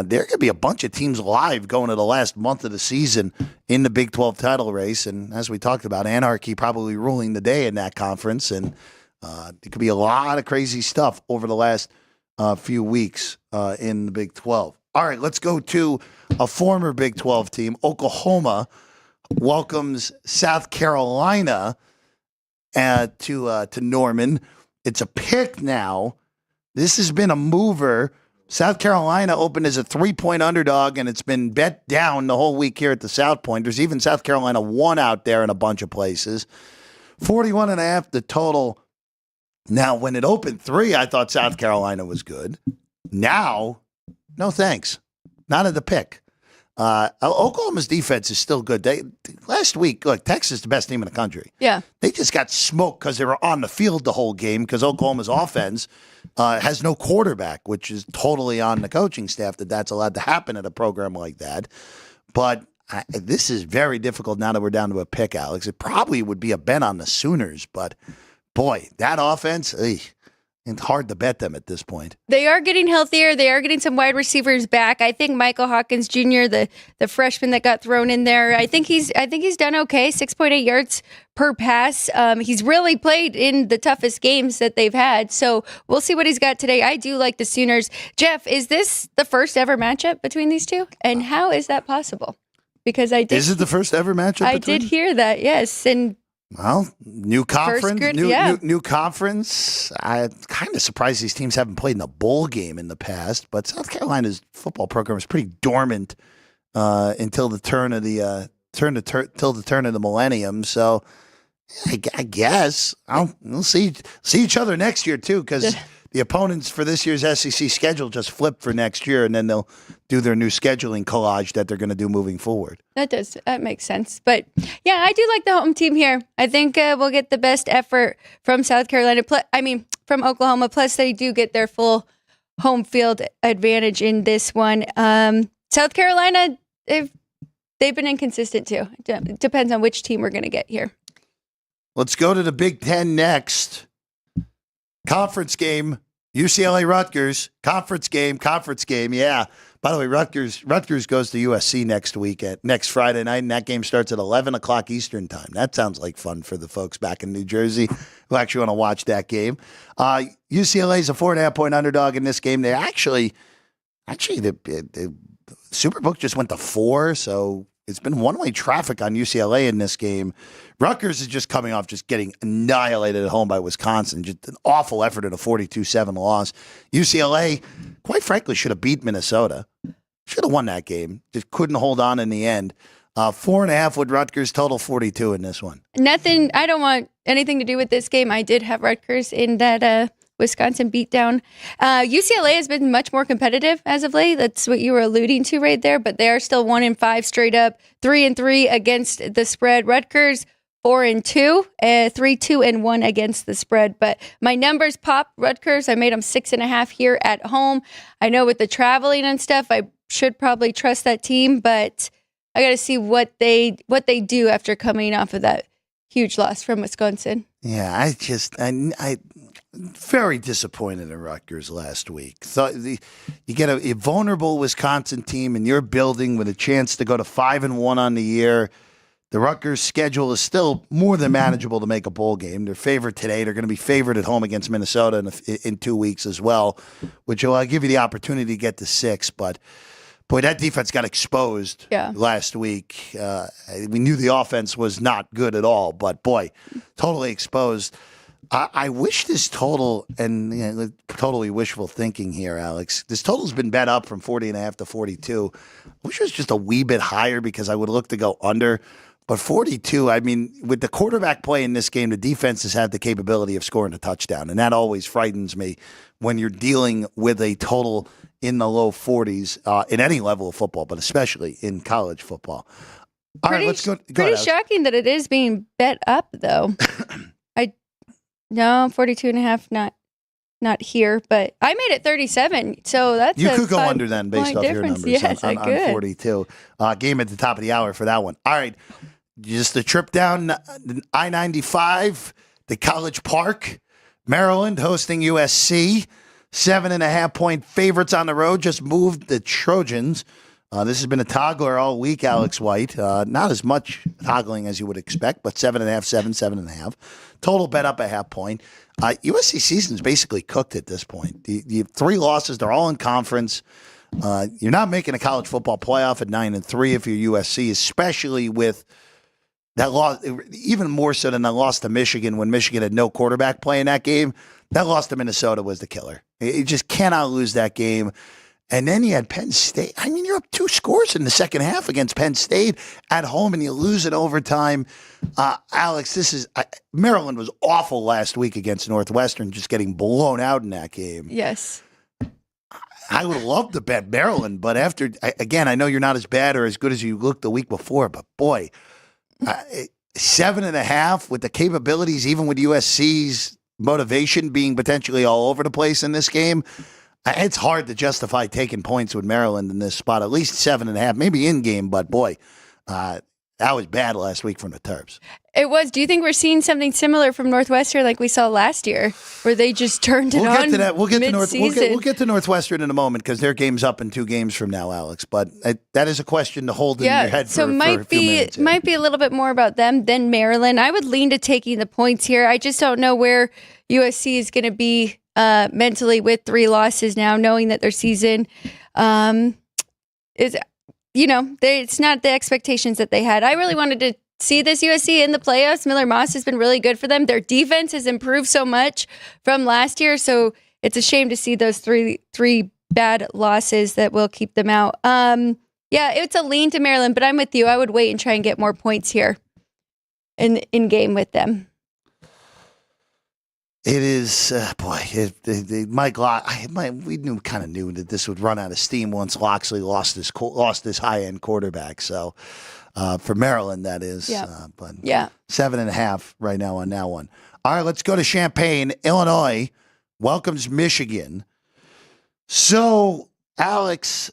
there could be a bunch of teams live going to the last month of the season in the Big 12 title race. And as we talked about, anarchy probably ruling the day in that conference. And there could be a lot of crazy stuff over the last few weeks in the Big 12. All right, let's go to a former Big 12 team. Oklahoma welcomes South Carolina to Norman. It's a pick now. This has been a mover. South Carolina opened as a 3-point underdog, and it's been bet down the whole week here at the South Point. There's even South Carolina 1 out there in a bunch of places. 41.5 the total. Now, when it opened 3, I thought South Carolina was good. Now, no thanks. Not at the pick. Oklahoma's defense is still good. Last week, look, Texas is the best team in the country. Yeah. They just got smoked because they were on the field the whole game because Oklahoma's offense has no quarterback, which is totally on the coaching staff that's allowed to happen at a program like that. But this is very difficult now that we're down to a pick, Alex. It probably would be a bet on the Sooners, but boy, that offense, it's hard to bet them at this point. They are getting healthier. They are getting some wide receivers back. I think Michael Hawkins Jr., the freshman that got thrown in there, I think he's done okay. 6.8 yards per pass. He's really played in the toughest games that they've had. So we'll see what he's got today. I do like the Sooners. Jeff, is this the first ever matchup between these two? And how is that possible? Because I did. Is it the first ever matchup? I did hear that. Yes, and. Well, new conference, good, new conference. I'm kind of surprised these teams haven't played in a bowl game in the past, but South Carolina's football program is pretty dormant until the turn of the turn of the millennium. So, I guess we'll see each other next year too, because the opponents for this year's SEC schedule just flip for next year, and then they'll do their new scheduling collage that they're going to do moving forward. That makes sense. But yeah, I do like the home team here. I think we'll get the best effort from South Carolina. From Oklahoma. Plus, they do get their full home field advantage in this one. South Carolina, they've been inconsistent too. It depends on which team we're going to get here. Let's go to the Big Ten next. Conference game, UCLA Rutgers. Conference game. Yeah. By the way, Rutgers goes to USC next Friday night, and that game starts at 11 o'clock Eastern time. That sounds like fun for the folks back in New Jersey who actually want to watch that game. UCLA is a 4.5-point underdog in this game. They actually the Superbook just went to 4, so It's been one-way traffic on UCLA in this game. Rutgers is just coming off just getting annihilated at home by Wisconsin. Just an awful effort in a 42-7 loss. UCLA, quite frankly, should have beat Minnesota. Should have won that game. Just couldn't hold on in the end. 4.5 with Rutgers, total 42 in this one. Nothing. I don't want anything to do with this game. I did have Rutgers in that Wisconsin beatdown. UCLA has been much more competitive as of late. That's what you were alluding to right there. But they are still 1-5 straight up, 3-3 against the spread. Rutgers 4-2, 3-2-1 against the spread. But my numbers pop. Rutgers, I made them 6.5 here at home. I know with the traveling and stuff, I should probably trust that team, but I got to see what they do after coming off of that huge loss from Wisconsin. Yeah, I very disappointed in Rutgers last week. Thought you get a vulnerable Wisconsin team in your building with a chance to go to 5-1 on the year. The Rutgers schedule is still more than manageable to make a bowl game. They're favored today. They're going to be favored at home against Minnesota in 2 weeks as well, which will give you the opportunity to get to 6. But boy, that defense got exposed last week. We knew the offense was not good at all, but boy, totally exposed. I wish this total, and totally wishful thinking here, Alex, this total's been bet up from 40.5 to 42. I wish it was just a wee bit higher because I would look to go under. But 42, I mean, with the quarterback play in this game, the defenses have the capability of scoring a touchdown, and that always frightens me when you're dealing with a total in the low 40s in any level of football, but especially in college football. All right, let's go. Pretty shocking that it is being bet up, though. 42.5, not here, but I made it 37, so that's you could go under then based off your numbers. Yes, on 42. Game at the top of the hour for that one. All right, just a trip down I-95, the College Park, Maryland hosting USC. 7.5-point favorites on the road. Just moved the Trojans. This has been a toggler all week, Alex White. Not as much toggling as you would expect, but 7.5, 7.5. Total bet up a half point. USC season's basically cooked at this point. You have 3 losses. They're all in conference. You're not making a college football playoff at 9-3 if you're USC, especially with that loss, even more so than the loss to Michigan when Michigan had no quarterback play in that game. That loss to Minnesota was the killer. You just cannot lose that game. And then you had Penn State. I mean, you're up 2 scores in the second half against Penn State at home, and you lose in overtime. Alex, Maryland was awful last week against Northwestern, just getting blown out in that game. Yes. I would love to bet Maryland, but again, I know you're not as bad or as good as you looked the week before, but boy, 7.5 with the capabilities, even with USC's motivation being potentially all over the place in this game. It's hard to justify taking points with Maryland in this spot. At least 7.5, maybe in game, but boy, that was bad last week from the Terps. It was. Do you think we're seeing something similar from Northwestern like we saw last year, where they just turned it on? Get to that. We'll mid-season? we'll get to Northwestern in a moment because their game's up in 2 games from now, Alex. But that is a question to hold in your head for a few minutes. Might be a little bit more about them than Maryland. I would lean to taking the points here. I just don't know where USC is going to be mentally with 3 losses now, knowing that their season is, it's not the expectations that they had. I really wanted to see this USC in the playoffs. Miller Moss has been really good for them. Their defense has improved so much from last year, so it's a shame to see those three bad losses that will keep them out. Yeah, it's a lean to Maryland, but I'm with you. I would wait and try and get more points here in game with them. It is, Mike we kind of knew that this would run out of steam once Loxley lost his high-end quarterback. So for Maryland, that is. Yeah. But yeah. 7.5 right now on that one. All right, let's go to Champaign. Illinois welcomes Michigan. So, Alex,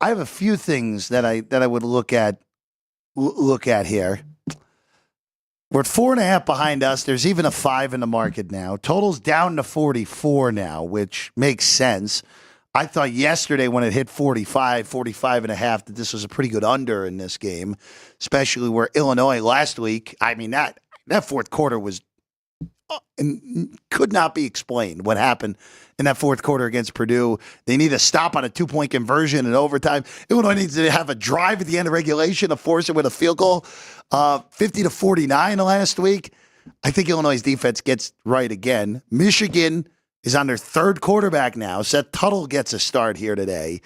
I have a few things that I would look at here. We're at 4.5 behind us. There's even a 5 in the market now. Total's down to 44 now, which makes sense. I thought yesterday when it hit 45 and a half, that this was a pretty good under in this game, especially where Illinois last week, I mean, that fourth quarter was and could not be explained what happened in that fourth quarter against Purdue. They need a stop on a 2-point conversion in overtime. Illinois needs to have a drive at the end of regulation to force it with a field goal. 50-49 last week. I think Illinois' defense gets right again. Michigan is on their third quarterback now. Seth Tuttle gets a start here today.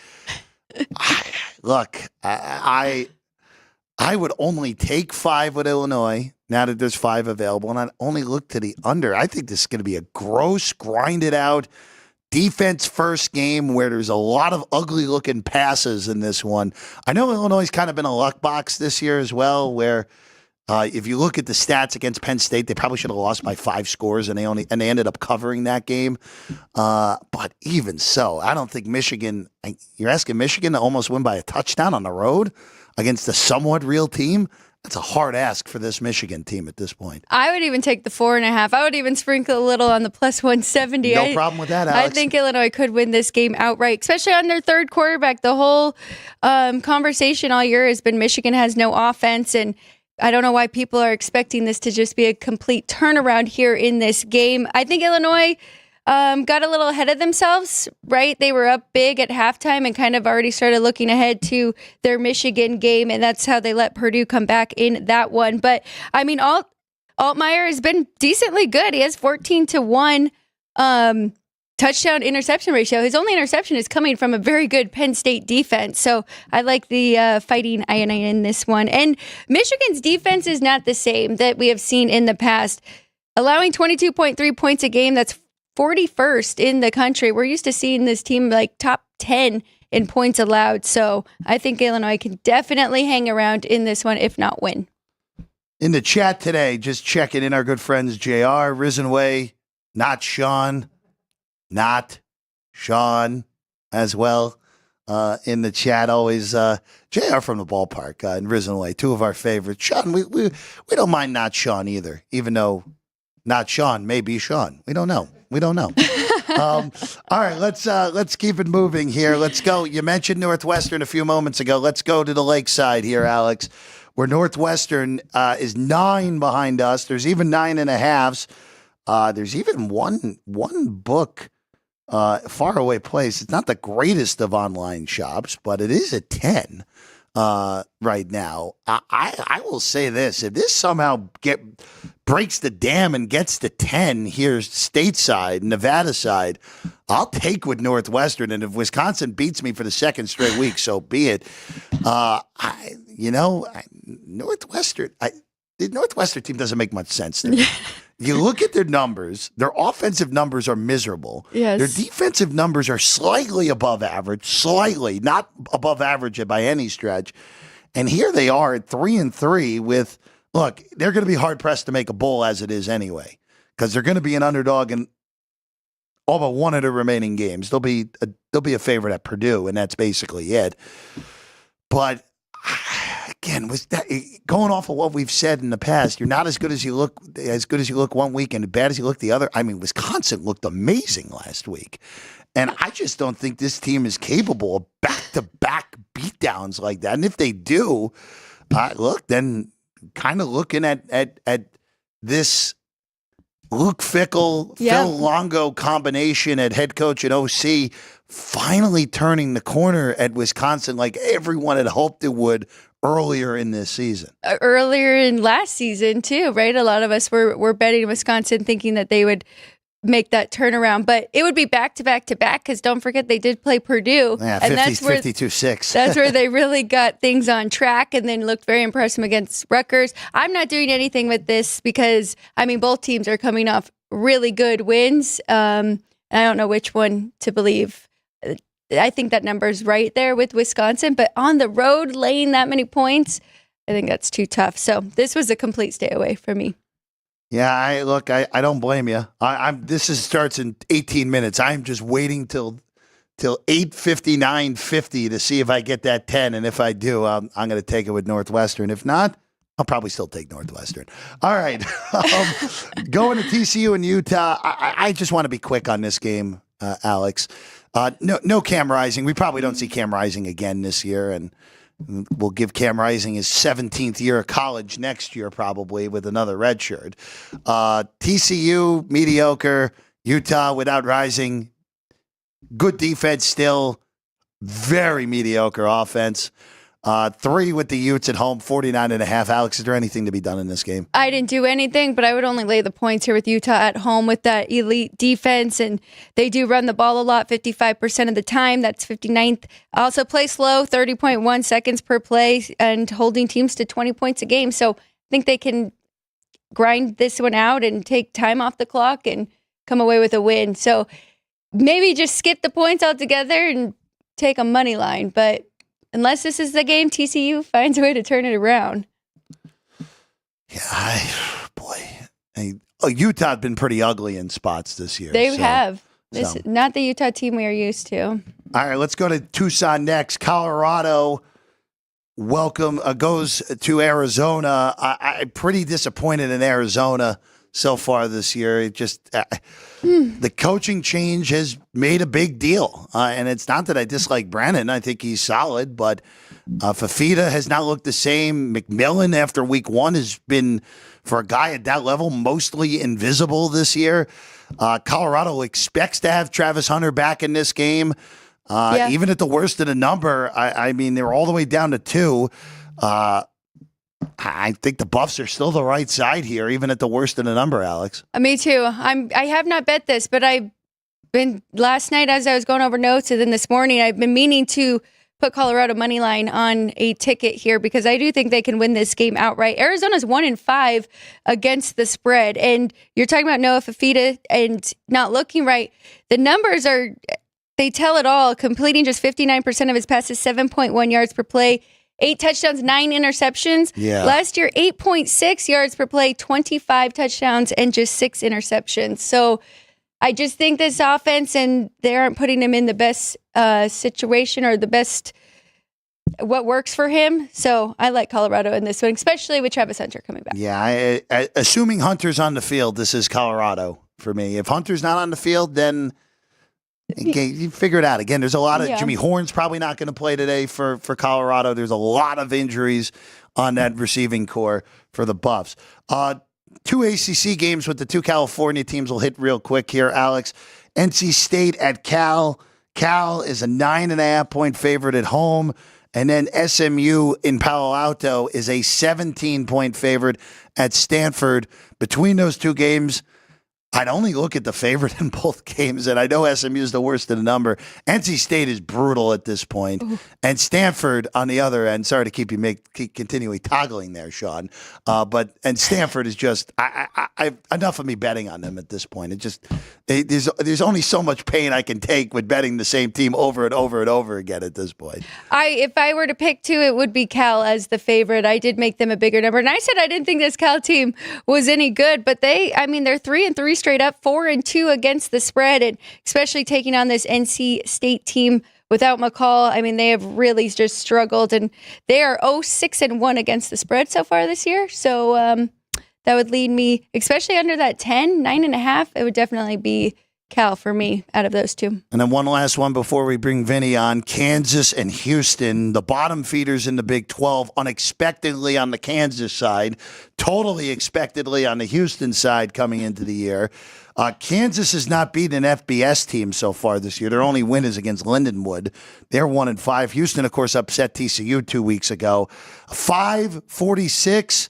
Look, I would only take 5 with Illinois now that there's 5 available, and I'd only look to the under. I think this is going to be a gross, grinded out, defense first game where there's a lot of ugly looking passes in this one. I know Illinois has kind of been a luck box this year as well, where if you look at the stats against Penn State, they probably should have lost by 5 scores, and they ended up covering that game. But even so, I don't think Michigan. You're asking Michigan to almost win by a touchdown on the road against a somewhat real team? That's a hard ask for this Michigan team at this point. I would even take the 4.5. I would even sprinkle a little on the plus 170. No problem with that, Alex. I think Illinois could win this game outright, especially on their third quarterback. The whole conversation all year has been Michigan has no offense, and I don't know why people are expecting this to just be a complete turnaround here in this game. I think Illinois got a little ahead of themselves, right? They were up big at halftime and kind of already started looking ahead to their Michigan game, and that's how they let Purdue come back in that one. But, I mean, Altmaier has been decently good. He has 14-1 touchdown interception ratio. His only interception is coming from a very good Penn State defense. So I like the Fighting Illini in this one. And Michigan's defense is not the same that we have seen in the past. Allowing 22.3 points a game, that's 41st in the country. We're used to seeing this team like top 10 in points allowed. So I think Illinois can definitely hang around in this one, if not win. In the chat today, just checking in our good friends, JR, Risen Way, not Sean as well. In the chat, always JR from the ballpark and Risen Way, 2 of our favorites. Sean, we don't mind not Sean either, even though not Sean may be Sean. We don't know. All right, let's keep it moving here. Let's go. You mentioned Northwestern a few moments ago. Let's go to the Lakeside here, Alex, where Northwestern is 9 behind us. There's even 9.5s. There's even one book, Faraway Place. It's not the greatest of online shops, but it is at 10 right now. I will say this: if this somehow breaks the dam and gets to 10 here stateside, Nevada side, I'll take with Northwestern. And if Wisconsin beats me for the second straight week, so be it. Northwestern, the Northwestern team doesn't make much sense to me. You look at their numbers, their offensive numbers are miserable. Yes. Their defensive numbers are slightly above average, not above average by any stretch. And here they are at 3-3 with, look, they're going to be hard pressed to make a bowl as it is anyway, because they're going to be an underdog in all but one of the remaining games. They'll be a favorite at Purdue, and that's basically it. But again, was that going off of what we've said in the past? You're not as good as you look 1 week and as bad as you look the other. I mean, Wisconsin looked amazing last week, and I just don't think this team is capable of back-to-back beatdowns like that. And if they do, then kind of looking at this Luke Fickle, Phil Longo combination at head coach and OC finally turning the corner at Wisconsin like everyone had hoped it would earlier in this season. Earlier in last season, too, right? A lot of us were betting Wisconsin thinking that they would make that turnaround, but it would be back to back to back because don't forget they did play Purdue. Yeah, and that's where 52-6. That's where they really got things on track and then looked very impressive against Rutgers. I'm not doing anything with this because, I mean, both teams are coming off really good wins. I don't know which one to believe. I think that number's right there with Wisconsin, but on the road, laying that many points, I think that's too tough. So this was a complete stay away for me. Yeah, I don't blame you. Starts in 18 minutes. I'm just waiting till 8:59:50 to see if I get that 10, and if I do, I'm going to take it with Northwestern. If not, I'll probably still take Northwestern. All right, going to TCU and Utah. I just want to be quick on this game, Alex. No Cam Rising. We probably don't see Cam Rising again this year, and We'll give Cam Rising his 17th year of college next year, probably, with another red shirt. TCU, mediocre. Utah, without Rising, good defense still. Very mediocre offense. 3 with the Utes at home, 49.5. Alex, is there anything to be done in this game? I didn't do anything, but I would only lay the points here with Utah at home with that elite defense, and they do run the ball a lot, 55% of the time. That's 59th. Also play slow, 30.1 seconds per play, and holding teams to 20 points a game. So I think they can grind this one out and take time off the clock and come away with a win. So maybe just skip the points altogether and take a money line, but unless this is the game, TCU finds a way to turn it around. Yeah, Utah had been pretty ugly in spots this year. They have. This is not the Utah team we are used to. All right, let's go to Tucson next. Colorado goes to Arizona. I'm pretty disappointed in Arizona so far this year. It just the coaching change has made a big deal, and it's not that I dislike Brannon. I think he's solid, but Fafita has not looked the same. McMillan after week 1 has been, for a guy at that level, mostly invisible this year. Colorado expects to have Travis Hunter back in this game. Even at the worst of the number, I mean, they're all the way down to 2. I think the Buffs are still the right side here, even at the worst of the number, Alex. Me too. I have not bet this, but I've been last night as I was going over notes, and then this morning I've been meaning to put Colorado money line on a ticket here because I do think they can win this game outright. Arizona's 1-5 against the spread, and you're talking about Noah Fafita and not looking right. The numbers they tell it all. Completing just 59% of his passes, 7.1 yards per play. 8 touchdowns, 9 interceptions. Yeah. Last year, 8.6 yards per play, 25 touchdowns, and just 6 interceptions. So I just think this offense, and they aren't putting him in the best situation or the best what works for him. So I like Colorado in this one, especially with Travis Hunter coming back. Yeah, assuming Hunter's on the field, this is Colorado for me. If Hunter's not on the field, then you figure it out. Again, there's a lot of Jimmy Horn's probably not going to play today for Colorado. There's a lot of injuries on that receiving core for the Buffs. 2 ACC games with the 2 California teams will hit real quick here, Alex. NC State at Cal. Cal is a 9.5-point favorite at home. And then SMU in Palo Alto is a 17-point favorite at Stanford. Between those 2 games, I'd only look at the favorite in both games, and I know SMU is the worst of the number. NC State is brutal at this point. Ooh. And Stanford on the other end. Sorry to keep continually toggling there, Sean. And Stanford is just I enough of me betting on them at this point. It just there's only so much pain I can take with betting the same team over and over and over again at this point. If I were to pick 2, it would be Cal as the favorite. I did make them a bigger number, and I said I didn't think this Cal team was any good, but they're 3-3. Straight up, 4-2 against the spread, and especially taking on this NC State team without McCall. I mean, they have really just struggled, and they are 6-1 against the spread so far this year. So that would lead me, especially under that 9.5, it would definitely be Cal for me out of those 2. And then one last one before we bring Vinny on. Kansas and Houston, the bottom feeders in the Big 12, unexpectedly on the Kansas side, totally expectedly on the Houston side coming into the year. Kansas has not beaten an FBS team so far this year. Their only win is against Lindenwood. They're 1-5. Houston, of course, upset TCU 2 weeks ago. 5-46.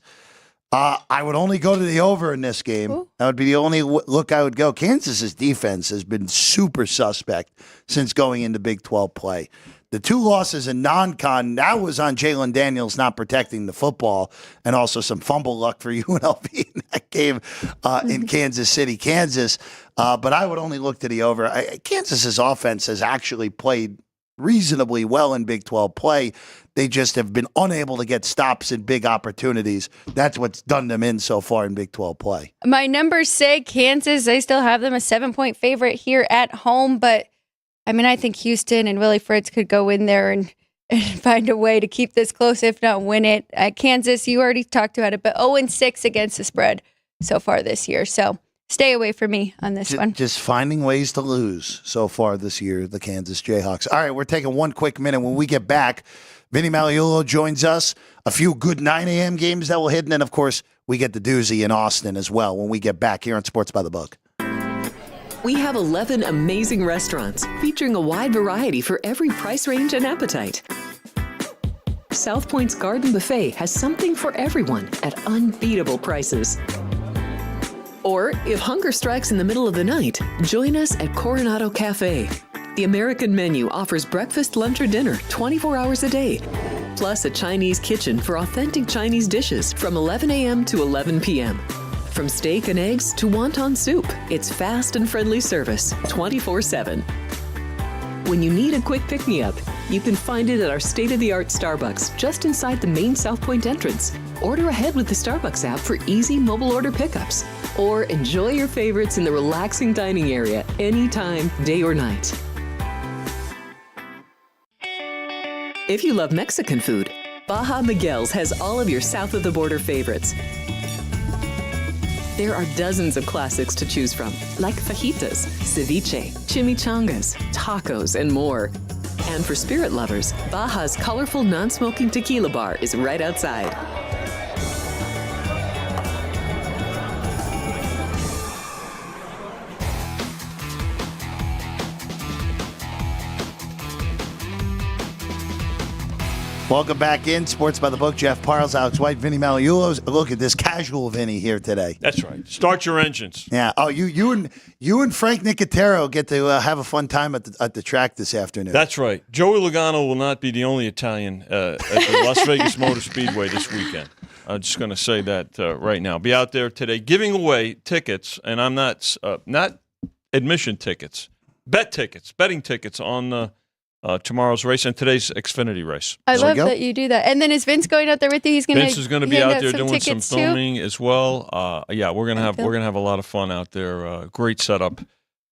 I would only go to the over in this game. Ooh. That would be the only look I would go. Kansas's defense has been super suspect since going into Big 12 play. The 2 losses in non-con, that was on Jalen Daniels not protecting the football, and also some fumble luck for UNLV in that game in Kansas City, Kansas. But I would only look to the over. Kansas's offense has actually played reasonably well in Big 12 play. They just have been unable to get stops in big opportunities. That's what's done them in so far in Big 12 play. My numbers say Kansas. I still have them a 7-point favorite here at home, but I think Houston and Willie Fritz could go in there and find a way to keep this close, if not win it. Kansas, you already talked about it, but 0-6 against the spread so far this year. So stay away from me on this one. Just finding ways to lose so far this year, the Kansas Jayhawks. All right, we're taking one quick minute. When we get back, Vinny Magliulo joins us. A few good 9 a.m. games that will hit. And then, of course, we get the doozy in Austin as well when we get back here on Sports by the Book. We have 11 amazing restaurants featuring a wide variety for every price range and appetite. South Point's Garden Buffet has something for everyone at unbeatable prices. Or, if hunger strikes in the middle of the night, join us at Coronado Cafe. The American menu offers breakfast, lunch, or dinner 24 hours a day, plus a Chinese kitchen for authentic Chinese dishes from 11 a.m. to 11 p.m. From steak and eggs to wonton soup, it's fast and friendly service 24/7. When you need a quick pick-me-up, you can find it at our state-of-the-art Starbucks just inside the main South Point entrance. Order ahead with the Starbucks app for easy mobile order pickups. Or enjoy your favorites in the relaxing dining area anytime, day or night. If you love Mexican food, Baja Miguel's has all of your south-of-the-border favorites. There are dozens of classics to choose from, like fajitas, ceviche, chimichangas, tacos, and more. And for spirit lovers, Baja's colorful non-smoking tequila bar is right outside. Welcome back in Sports by the Book. Jeff Parles, Alex White, Vinny Magliulo. Look at this casual Vinny here today. That's right. Start your engines. Yeah. Oh, you and Frank Nicotero get to have a fun time at the track this afternoon. That's right. Joey Logano will not be the only Italian at the Las Vegas Motor Speedway this weekend. I'm just going to say that right now. Be out there today giving away tickets, and I'm not admission tickets, betting tickets on tomorrow's race and today's Xfinity race. I love that you do that. And then is Vince going out there with you? Vince is going to be out there doing some filming too? As well. Yeah, we're going to have a lot of fun out there. Great setup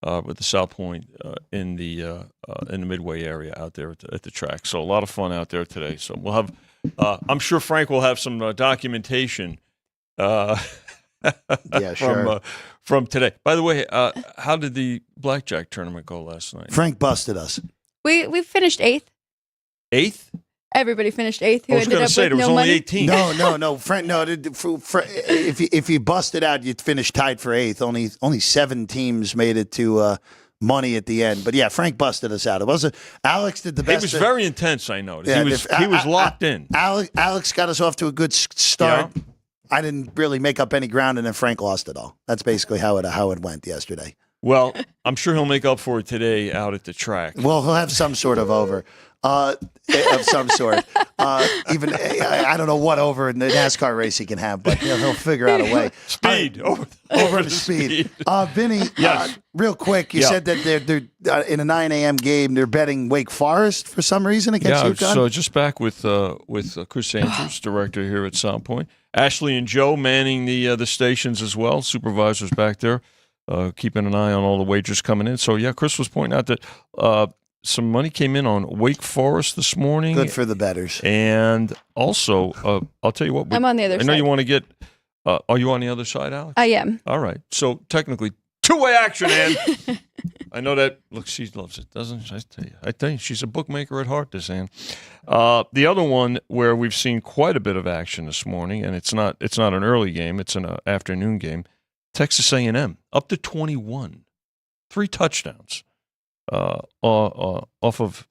with the South Point in the Midway area out there at the track. So a lot of fun out there today. So we'll have. I'm sure Frank will have some documentation. Yeah, sure. From today. By the way, how did the blackjack tournament go last night? Frank busted us. We finished 8th. 8th? Everybody finished 8th. I was going to say there was only 18. No, Frank. No, if you busted out, you'd finish tied for 8th. Only 7 teams made it to money at the end. But yeah, Frank busted us out. It wasn't. Alex did the best. It was very intense. I noticed. Yeah, he was locked in. Alex got us off to a good start. Yeah. I didn't really make up any ground, and then Frank lost it all. That's basically how it went yesterday. Well, I'm sure he'll make up for it today out at the track. Well, he'll have some sort of over. Of some sort. Even I don't know what over in the NASCAR race he can have, but he'll figure out a way. Speed. Over the speed. Vinny, yes. Real quick, you said that they're in a 9 a.m. game. They're betting Wake Forest for some reason against UConn? So just back with Chris Andrews, director here at Sound Point. Ashley and Joe manning the stations as well. Supervisors back there. Keeping an eye on all the wagers coming in. So, yeah, Chris was pointing out that some money came in on Wake Forest this morning. Good for the bettors. And also, I'll tell you what. I'm on the other side. I know you want to get are you on the other side, Alex? I am. All right. So, technically, two-way action, Ann. I know that. Look, she loves it, doesn't she? I tell you, she's a bookmaker at heart, this Ann. The other one where we've seen quite a bit of action this morning, and it's not an early game. It's an afternoon game. Texas A&M up to 21, 3 touchdowns off of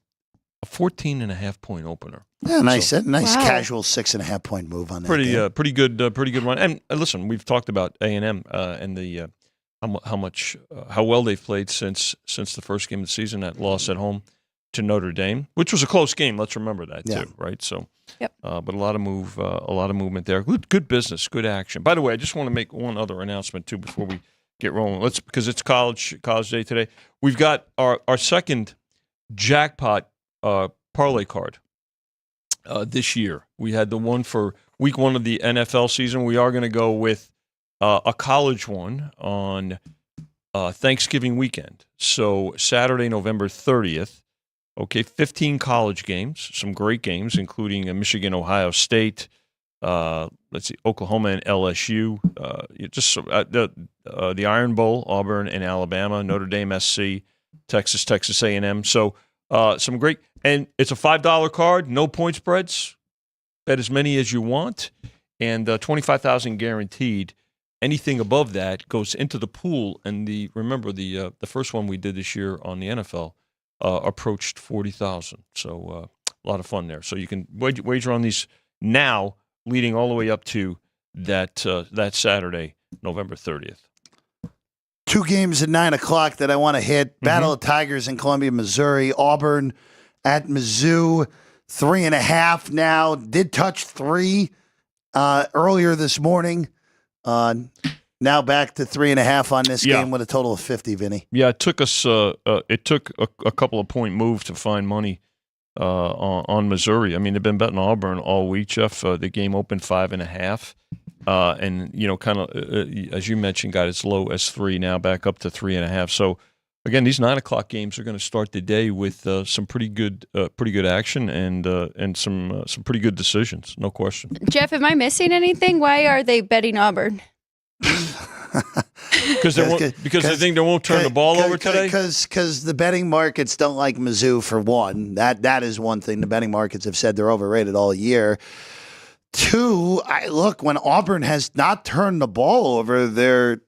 a 14.5-point opener. Yeah, nice casual 6.5-point move on that. Pretty good run. And listen, we've talked about A&M and the how well they've played since the first game of the season. That loss at home to Notre Dame, which was a close game. Let's remember that too, right? So. Yep. But a lot of movement there. Good business, good action. By the way, I just want to make one other announcement too before we get rolling. Because it's college day today. We've got our second jackpot parlay card this year. We had the one for week 1 of the NFL season. We are going to go with a college one on Thanksgiving weekend. So Saturday, November 30th. Okay, 15 college games, some great games, including Michigan, Ohio State, Oklahoma and LSU, the Iron Bowl, Auburn and Alabama, Notre Dame SC, Texas A&M. So some great And it's a $5 card, no point spreads. Bet as many as you want, and $25,000 guaranteed. Anything above that goes into the pool. And remember the first one we did this year on the NFL approached 40,000. So a lot of fun there. So you can wager on these now, leading all the way up to that Saturday, November 30th. 2 games at 9 o'clock that I want to hit. Battle of Tigers in Columbia, Missouri. Auburn at Mizzou, 3.5 now. Did touch 3 earlier this morning. Now back to 3.5 on this game with a total of 50, Vinny. Yeah, it took us. It took a couple of point moves to find money on Missouri. I mean, they've been betting Auburn all week, Jeff. The game opened 5.5, and kind of as you mentioned, got as low as 3. Now back up to 3.5. So again, these 9 o'clock games are going to start the day with some pretty good action and some pretty good decisions, no question. Jeff, am I missing anything? Why are they betting Auburn? Because they think they won't turn the ball over today? Because the betting markets don't like Mizzou, for one. That is one thing. The betting markets have said they're overrated all year. 2, look, when Auburn has not turned the ball over, their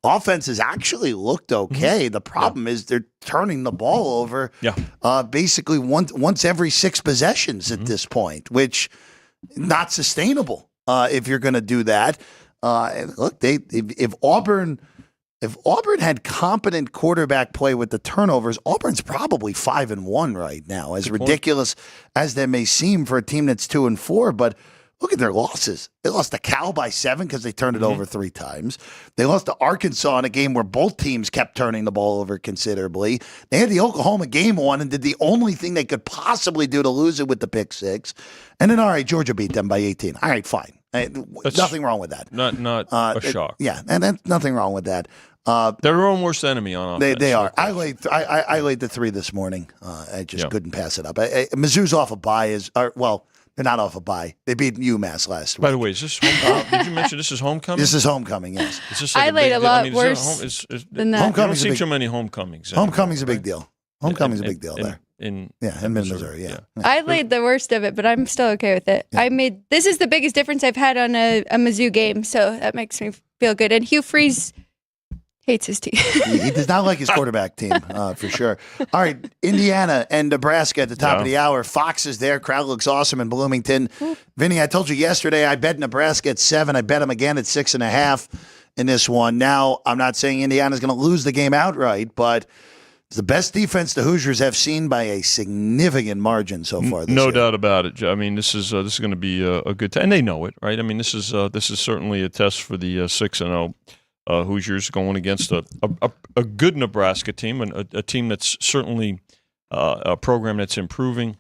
offense has actually looked okay. The problem is they're turning the ball over basically once every 6 possessions at this point, which not sustainable if you're going to do that. Look, if Auburn had competent quarterback play with the turnovers, Auburn's probably 5-1 right now. As ridiculous as that may seem for a team that's 2-4, but look at their losses. They lost to Cal by 7 because they turned it over 3 times. They lost to Arkansas in a game where both teams kept turning the ball over considerably. They had the Oklahoma game won and did the only thing they could possibly do to lose it with the pick 6. And then, all right, Georgia beat them by 18. All right, fine. Nothing wrong with that. Not a shock. And that's nothing wrong with that. They're their own worst enemy on offense. They are. I laid the 3 this morning. I just couldn't pass it up. Mizzou's off a bye. They're not off a bye. They beat UMass last week. By the way, is this homecoming? Did you mention this is homecoming? This is homecoming, yes. Is this I laid a lot worse than that. I don't see too many homecomings. Homecoming's a big deal. Homecoming's a big deal there. In Missouri, yeah. I laid the worst of it, but I'm still okay with it. Yeah. This is the biggest difference I've had on a Mizzou game, so that makes me feel good. And Hugh Freeze hates his team. He does not like his quarterback team, for sure. All right, Indiana and Nebraska at the top of the hour. Fox is there. Crowd looks awesome in Bloomington. Vinny, I told you yesterday I bet Nebraska at 7. I bet him again at 6.5 in this one. Now, I'm not saying Indiana's going to lose the game outright, but it's the best defense the Hoosiers have seen by a significant margin so far this year. No doubt about it. I mean, this is going to be a good time, and they know it, right? I mean, this is certainly a test for the 6-0 Hoosiers going against a good Nebraska team, and a team that's certainly a program that's improving.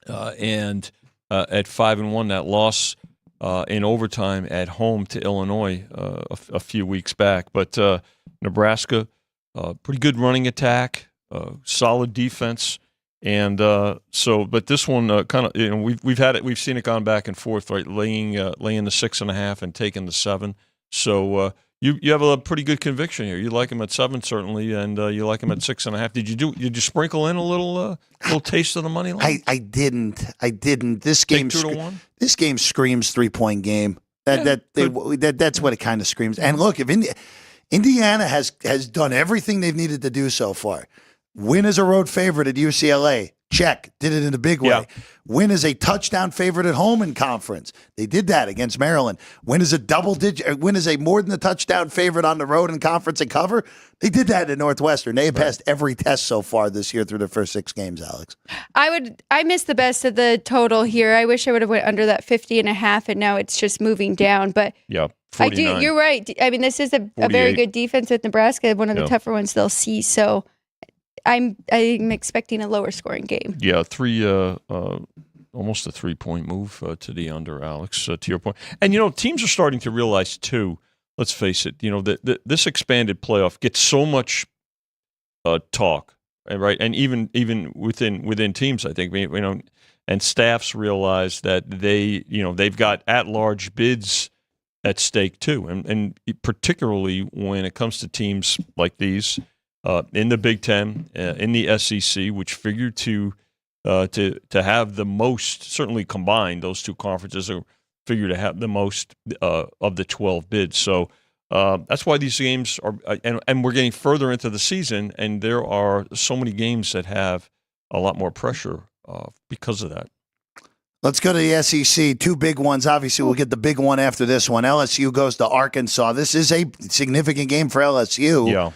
And at 5-1, that loss in overtime at home to Illinois a few weeks back, but Nebraska. Pretty good running attack, solid defense, and but this one kind of we've seen it gone back and forth, right? Laying the 6.5 and taking the 7. So you have a pretty good conviction here. You like him at 7 certainly, and you like him at 6.5. Did you sprinkle in a little taste of the money line? I didn't. This game 2-1. This game screams 3-point game. That's what it kind of screams. And look, if Indiana has done everything they've needed to do so far. Win as a road favorite at UCLA. Check. Did it in a big way. Yeah. Win as a touchdown favorite at home in conference. They did that against Maryland. Win as a more than a touchdown favorite on the road in conference and cover. They did that at Northwestern. They have passed every test so far this year through their first 6 games, Alex. I missed the best of the total here. I wish I would have went under that 50.5, and now it's just moving down. But yeah. 49. I do. You're right. I mean, this is a very good defense with Nebraska, one of the tougher ones they'll see. So I'm expecting a lower scoring game. Yeah, almost a 3-point move to the under, Alex. To your point, and teams are starting to realize too. Let's face it. That this expanded playoff gets so much talk, right? And even within teams, I think and staffs realize that they've got at-large bids at stake too, and particularly when it comes to teams like these in the Big Ten, in the SEC, which figure to to have the most, certainly combined, those two conferences are figured to have the most of the 12 bids. So that's why these games are, and we're getting further into the season, and there are so many games that have a lot more pressure because of that. Let's go to the SEC. Two big ones. Obviously, we'll get the big one after this one. LSU goes to Arkansas. This is a significant game for LSU. Yeah.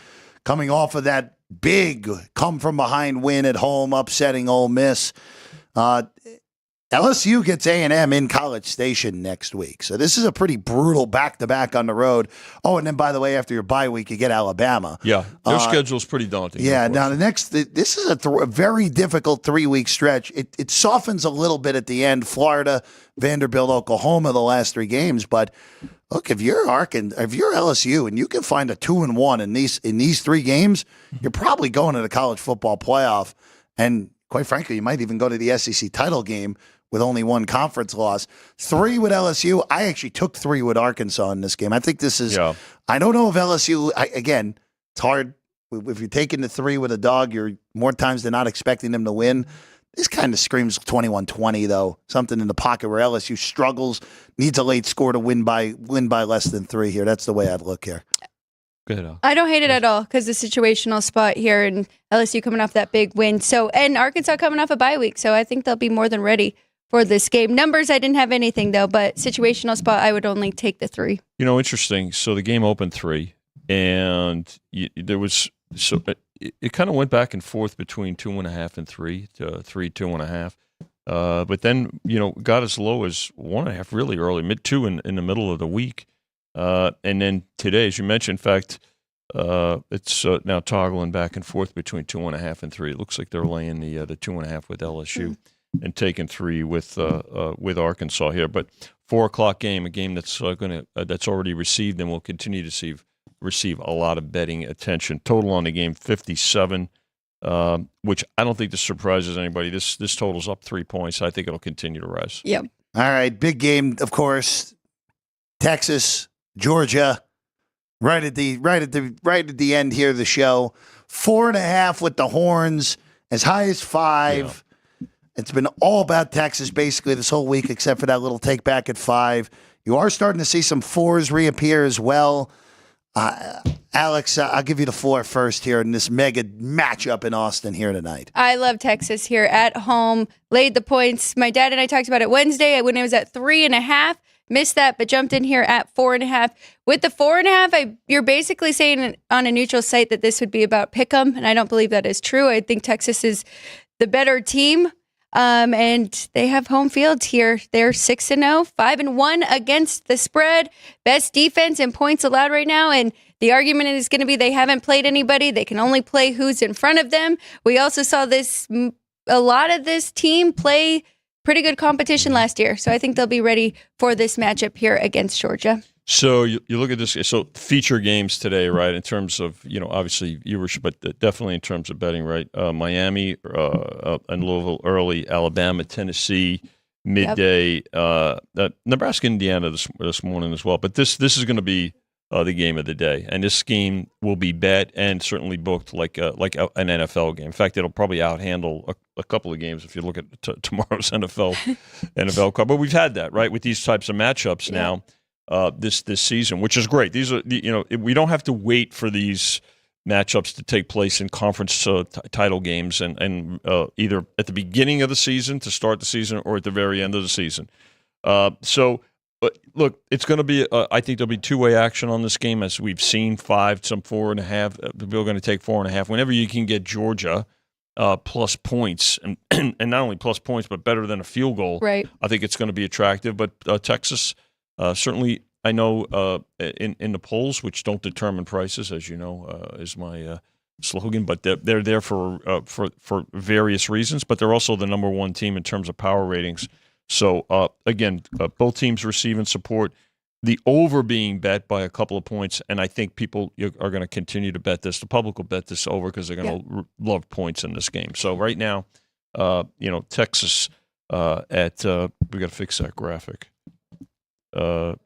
Coming off of that big come-from-behind win at home, upsetting Ole Miss. LSU gets A&M in College Station next week. So this is a pretty brutal back-to-back on the road. Oh, and then, by the way, after your bye week, you get Alabama. Yeah, their schedule's pretty daunting. Yeah, now this is a very difficult 3-week stretch. It softens a little bit at the end. Florida, Vanderbilt, Oklahoma, the last 3 games. But look, if you're LSU and you can find a 2-1 in these 3 games, you're probably going to the college football playoff. And quite frankly, you might even go to the SEC title game with only 1 conference loss. 3 with LSU. I actually took 3 with Arkansas in this game. I think this is, I don't know if LSU, again, it's hard. If you're taking the 3 with a dog, you're more times than not expecting them to win. This kind of screams 21-20, though. Something in the pocket where LSU struggles, needs a late score to win by less than 3 here. That's the way I'd look here. Go ahead, Al. I don't hate it at all because the situational spot here and LSU coming off that big win. So, and Arkansas coming off a bye week. So I think they'll be more than ready for this game. Numbers, I didn't have anything, though, but situational spot, I would only take the 3. You know, interesting. So the game opened 3, and there was it kind of went back and forth between 2.5 and 3 to 3, 2.5. But then, got as low as 1.5 really early, mid-2 in the middle of the week. And then today, as you mentioned, in fact, it's now toggling back and forth between 2.5 and 3. It looks like they're laying the 2.5 with LSU and taking 3 with Arkansas here. But 4:00 game, a game that's that's already received and will continue to receive a lot of betting attention. Total on the game 57, which I don't think this surprises anybody. This total's up 3 points. I think it'll continue to rise. Yep. All right, big game, of course. Texas, Georgia, right at the end here of the show. 4.5 with the horns, as high as 5. Yeah. It's been all about Texas basically this whole week, except for that little take back at 5. You are starting to see some 4s reappear as well. Alex, I'll give you the 4 first here in this mega matchup in Austin here tonight. I love Texas here at home. Laid the points. My dad and I talked about it Wednesday when it was at 3.5. Missed that, but jumped in here at 4.5. With the 4.5, you're basically saying on a neutral site that this would be about pick'em, and I don't believe that is true. I think Texas is the better team, and they have home field here. They're 6-0, 5-1 against the spread. Best defense and points allowed right now, and the argument is going to be they haven't played anybody. They can only play who's in front of them. We also saw a lot of this team play pretty good competition last year. So I think they'll be ready for this matchup here against Georgia. So you look at this. So feature games today, right, in terms of, obviously viewership, but definitely in terms of betting, right? Miami and Louisville early, Alabama, Tennessee, midday, Nebraska, Indiana this morning as well. But this is going to be the game of the day. And this game will be bet and certainly booked like an NFL game. In fact, it'll probably outhandle a couple of games if you look at tomorrow's NFL card. But we've had that, right, with these types of matchups now this season, which is great. These are, we don't have to wait for these matchups to take place in conference title games and either at the beginning of the season to start the season or at the very end of the season. Look, it's going to be, I think there'll be two-way action on this game, as we've seen, 5, some 4.5. People are going to take 4.5. Whenever you can get Georgia plus points, and not only plus points, but better than a field goal, right, I think it's going to be attractive. But Texas, certainly, I know in the polls, which don't determine prices, as you know, is my slogan, but they're there for various reasons, but they're also the number 1 team in terms of power ratings. So, again, both teams receiving support. The over being bet by a couple of points, and I think people are going to continue to bet this. The public will bet this over because they're going to love points in this game. So right now, Texas we got to fix that graphic. Well,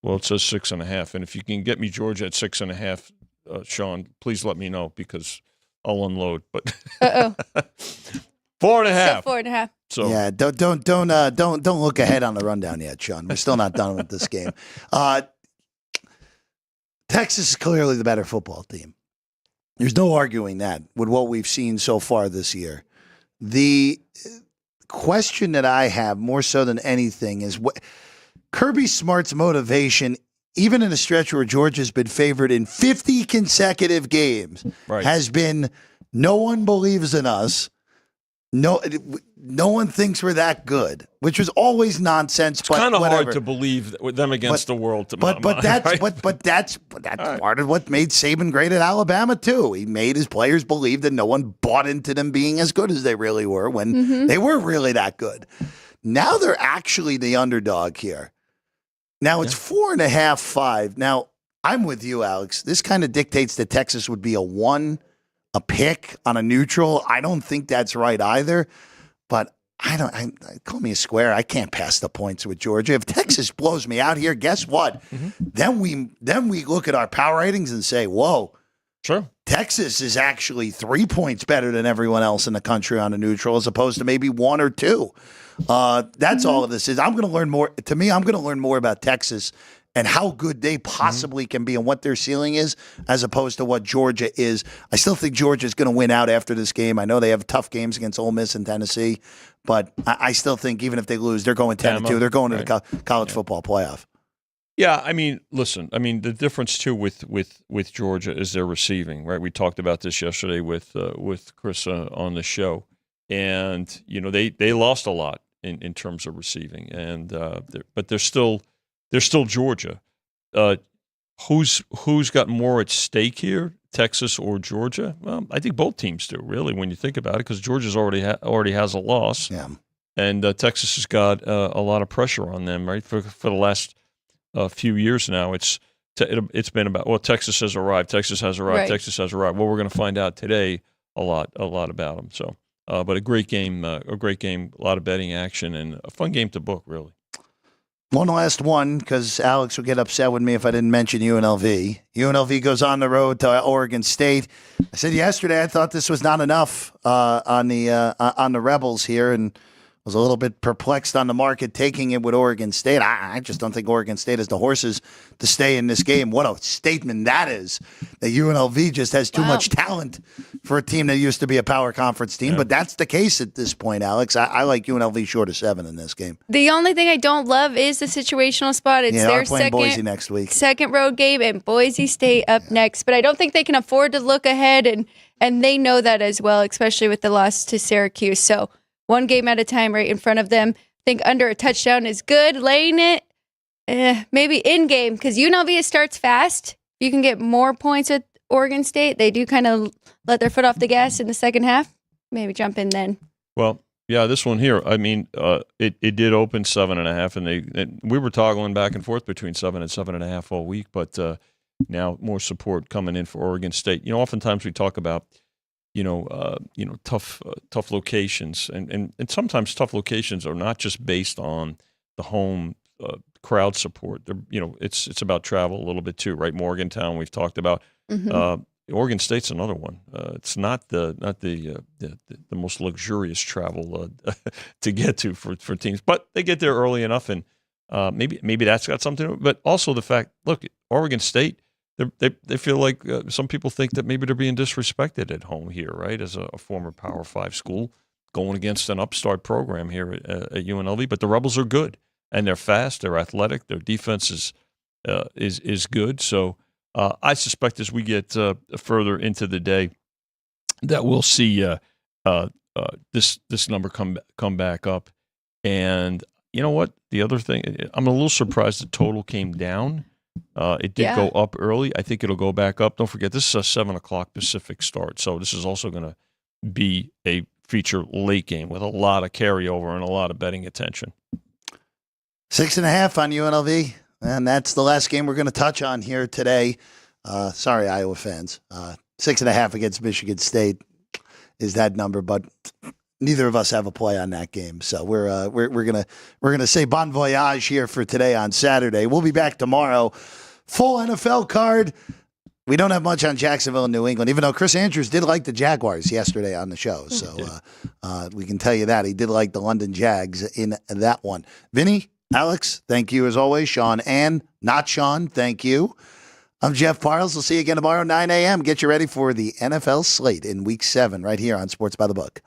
it says 6.5, and if you can get me Georgia at 6.5, Sean, please let me know because I'll unload. But 4.5. So 4.5. So Yeah, don't look ahead on the rundown yet, Sean. We're still not done with this game. Texas is clearly the better football team. There's no arguing that with what we've seen so far this year. The question that I have more so than anything is what Kirby Smart's motivation, even in a stretch where Georgia's been favored in 50 consecutive games, has been no one believes in us. No one thinks we're that good, which was always nonsense. It's kind of hard to believe with them against the world. But that's part of what made Saban great at Alabama too. He made his players believe that no one bought into them being as good as they really were when they were really that good. Now they're actually the underdog here. Now it's 4.5, 5. Now I'm with you, Alex. This kind of dictates that Texas would be a pick on a neutral. I don't think that's right either, but call me a square. I can't pass the points with Georgia. If Texas blows me out here, guess what? Then we look at our power ratings and say, whoa, sure, Texas is actually 3 points better than everyone else in the country on a neutral as opposed to maybe 1 or 2. That's all of this is. I'm going to learn more. To me, I'm going to learn more about Texas and how good they possibly can be and what their ceiling is as opposed to what Georgia is. I still think Georgia is going to win out after this game. I know they have tough games against Ole Miss and Tennessee, but I still think even if they lose, they're going 10-2. They're going to the college football playoff. Yeah, I mean, listen, the difference too with Georgia is their receiving, right? We talked about this yesterday with Chris on the show, and they lost a lot in terms of receiving, and but they're still Georgia. Who's got more at stake here, Texas or Georgia? Well, I think both teams do, really, when you think about it, because Georgia's already has a loss, and Texas has got a lot of pressure on them, right? For the last few years now, it's been about Texas has arrived, Texas has arrived, right. Texas has arrived. Well, we're going to find out today a lot about them. So, but a great game, a lot of betting action, and a fun game to book, really. One last one, because Alex will get upset with me if I didn't mention UNLV. UNLV goes on the road to Oregon State. I said yesterday I thought this was not enough on the Rebels here, and was a little bit perplexed on the market taking it with Oregon State. I just don't think Oregon State has the horses to stay in this game. What a statement that is, that UNLV just has too much talent for a team that used to be a power conference team. Yeah. But that's the case at this point, Alex. I like UNLV short of 7 in this game. The only thing I don't love is the situational spot. It's their Boise next week. Second road game, and Boise State up next. But I don't think they can afford to look ahead, and they know that as well, especially with the loss to Syracuse. So one game at a time right in front of them. I think under a touchdown is good. Laying it, maybe in game, because UNLV starts fast. You can get more points at Oregon State. They do kind of let their foot off the gas in the second half. Maybe jump in then. Well, yeah, this one here, I mean, it did open 7.5, and we were toggling back and forth between 7 and 7.5 all week, but now more support coming in for Oregon State. Oftentimes we talk about tough locations, and sometimes tough locations are not just based on the home crowd support. It's about travel a little bit too, right? Morgantown we've talked about. Oregon State's another one. It's not the most luxurious travel to get to for teams, but they get there early enough, and maybe that's got something to do. But also the fact, look, Oregon State. They feel like some people think that maybe they're being disrespected at home here, right? As a former Power 5 school going against an upstart program here at UNLV. But the Rebels are good, and they're fast, they're athletic, their defense is good. So I suspect as we get further into the day that we'll see this number come back up. And you know what? The other thing, I'm a little surprised the total came down. It did go up early. I think it'll go back up. Don't forget, this is a 7 o'clock Pacific start, so this is also going to be a feature late game with a lot of carryover and a lot of betting attention. 6.5 on UNLV, and that's the last game we're going to touch on here today. Sorry, Iowa fans. 6.5 against Michigan State is that number, but neither of us have a play on that game, so we're gonna say bon voyage here for today on Saturday. We'll be back tomorrow. Full NFL card. We don't have much on Jacksonville and New England, even though Chris Andrews did like the Jaguars yesterday on the show. So we can tell you that. He did like the London Jags in that one. Vinny, Alex, thank you as always. Sean and not Sean, thank you. I'm Jeff Parles. We'll see you again tomorrow, 9 a.m. Get you ready for the NFL slate in Week 7 right here on Sports by the Book.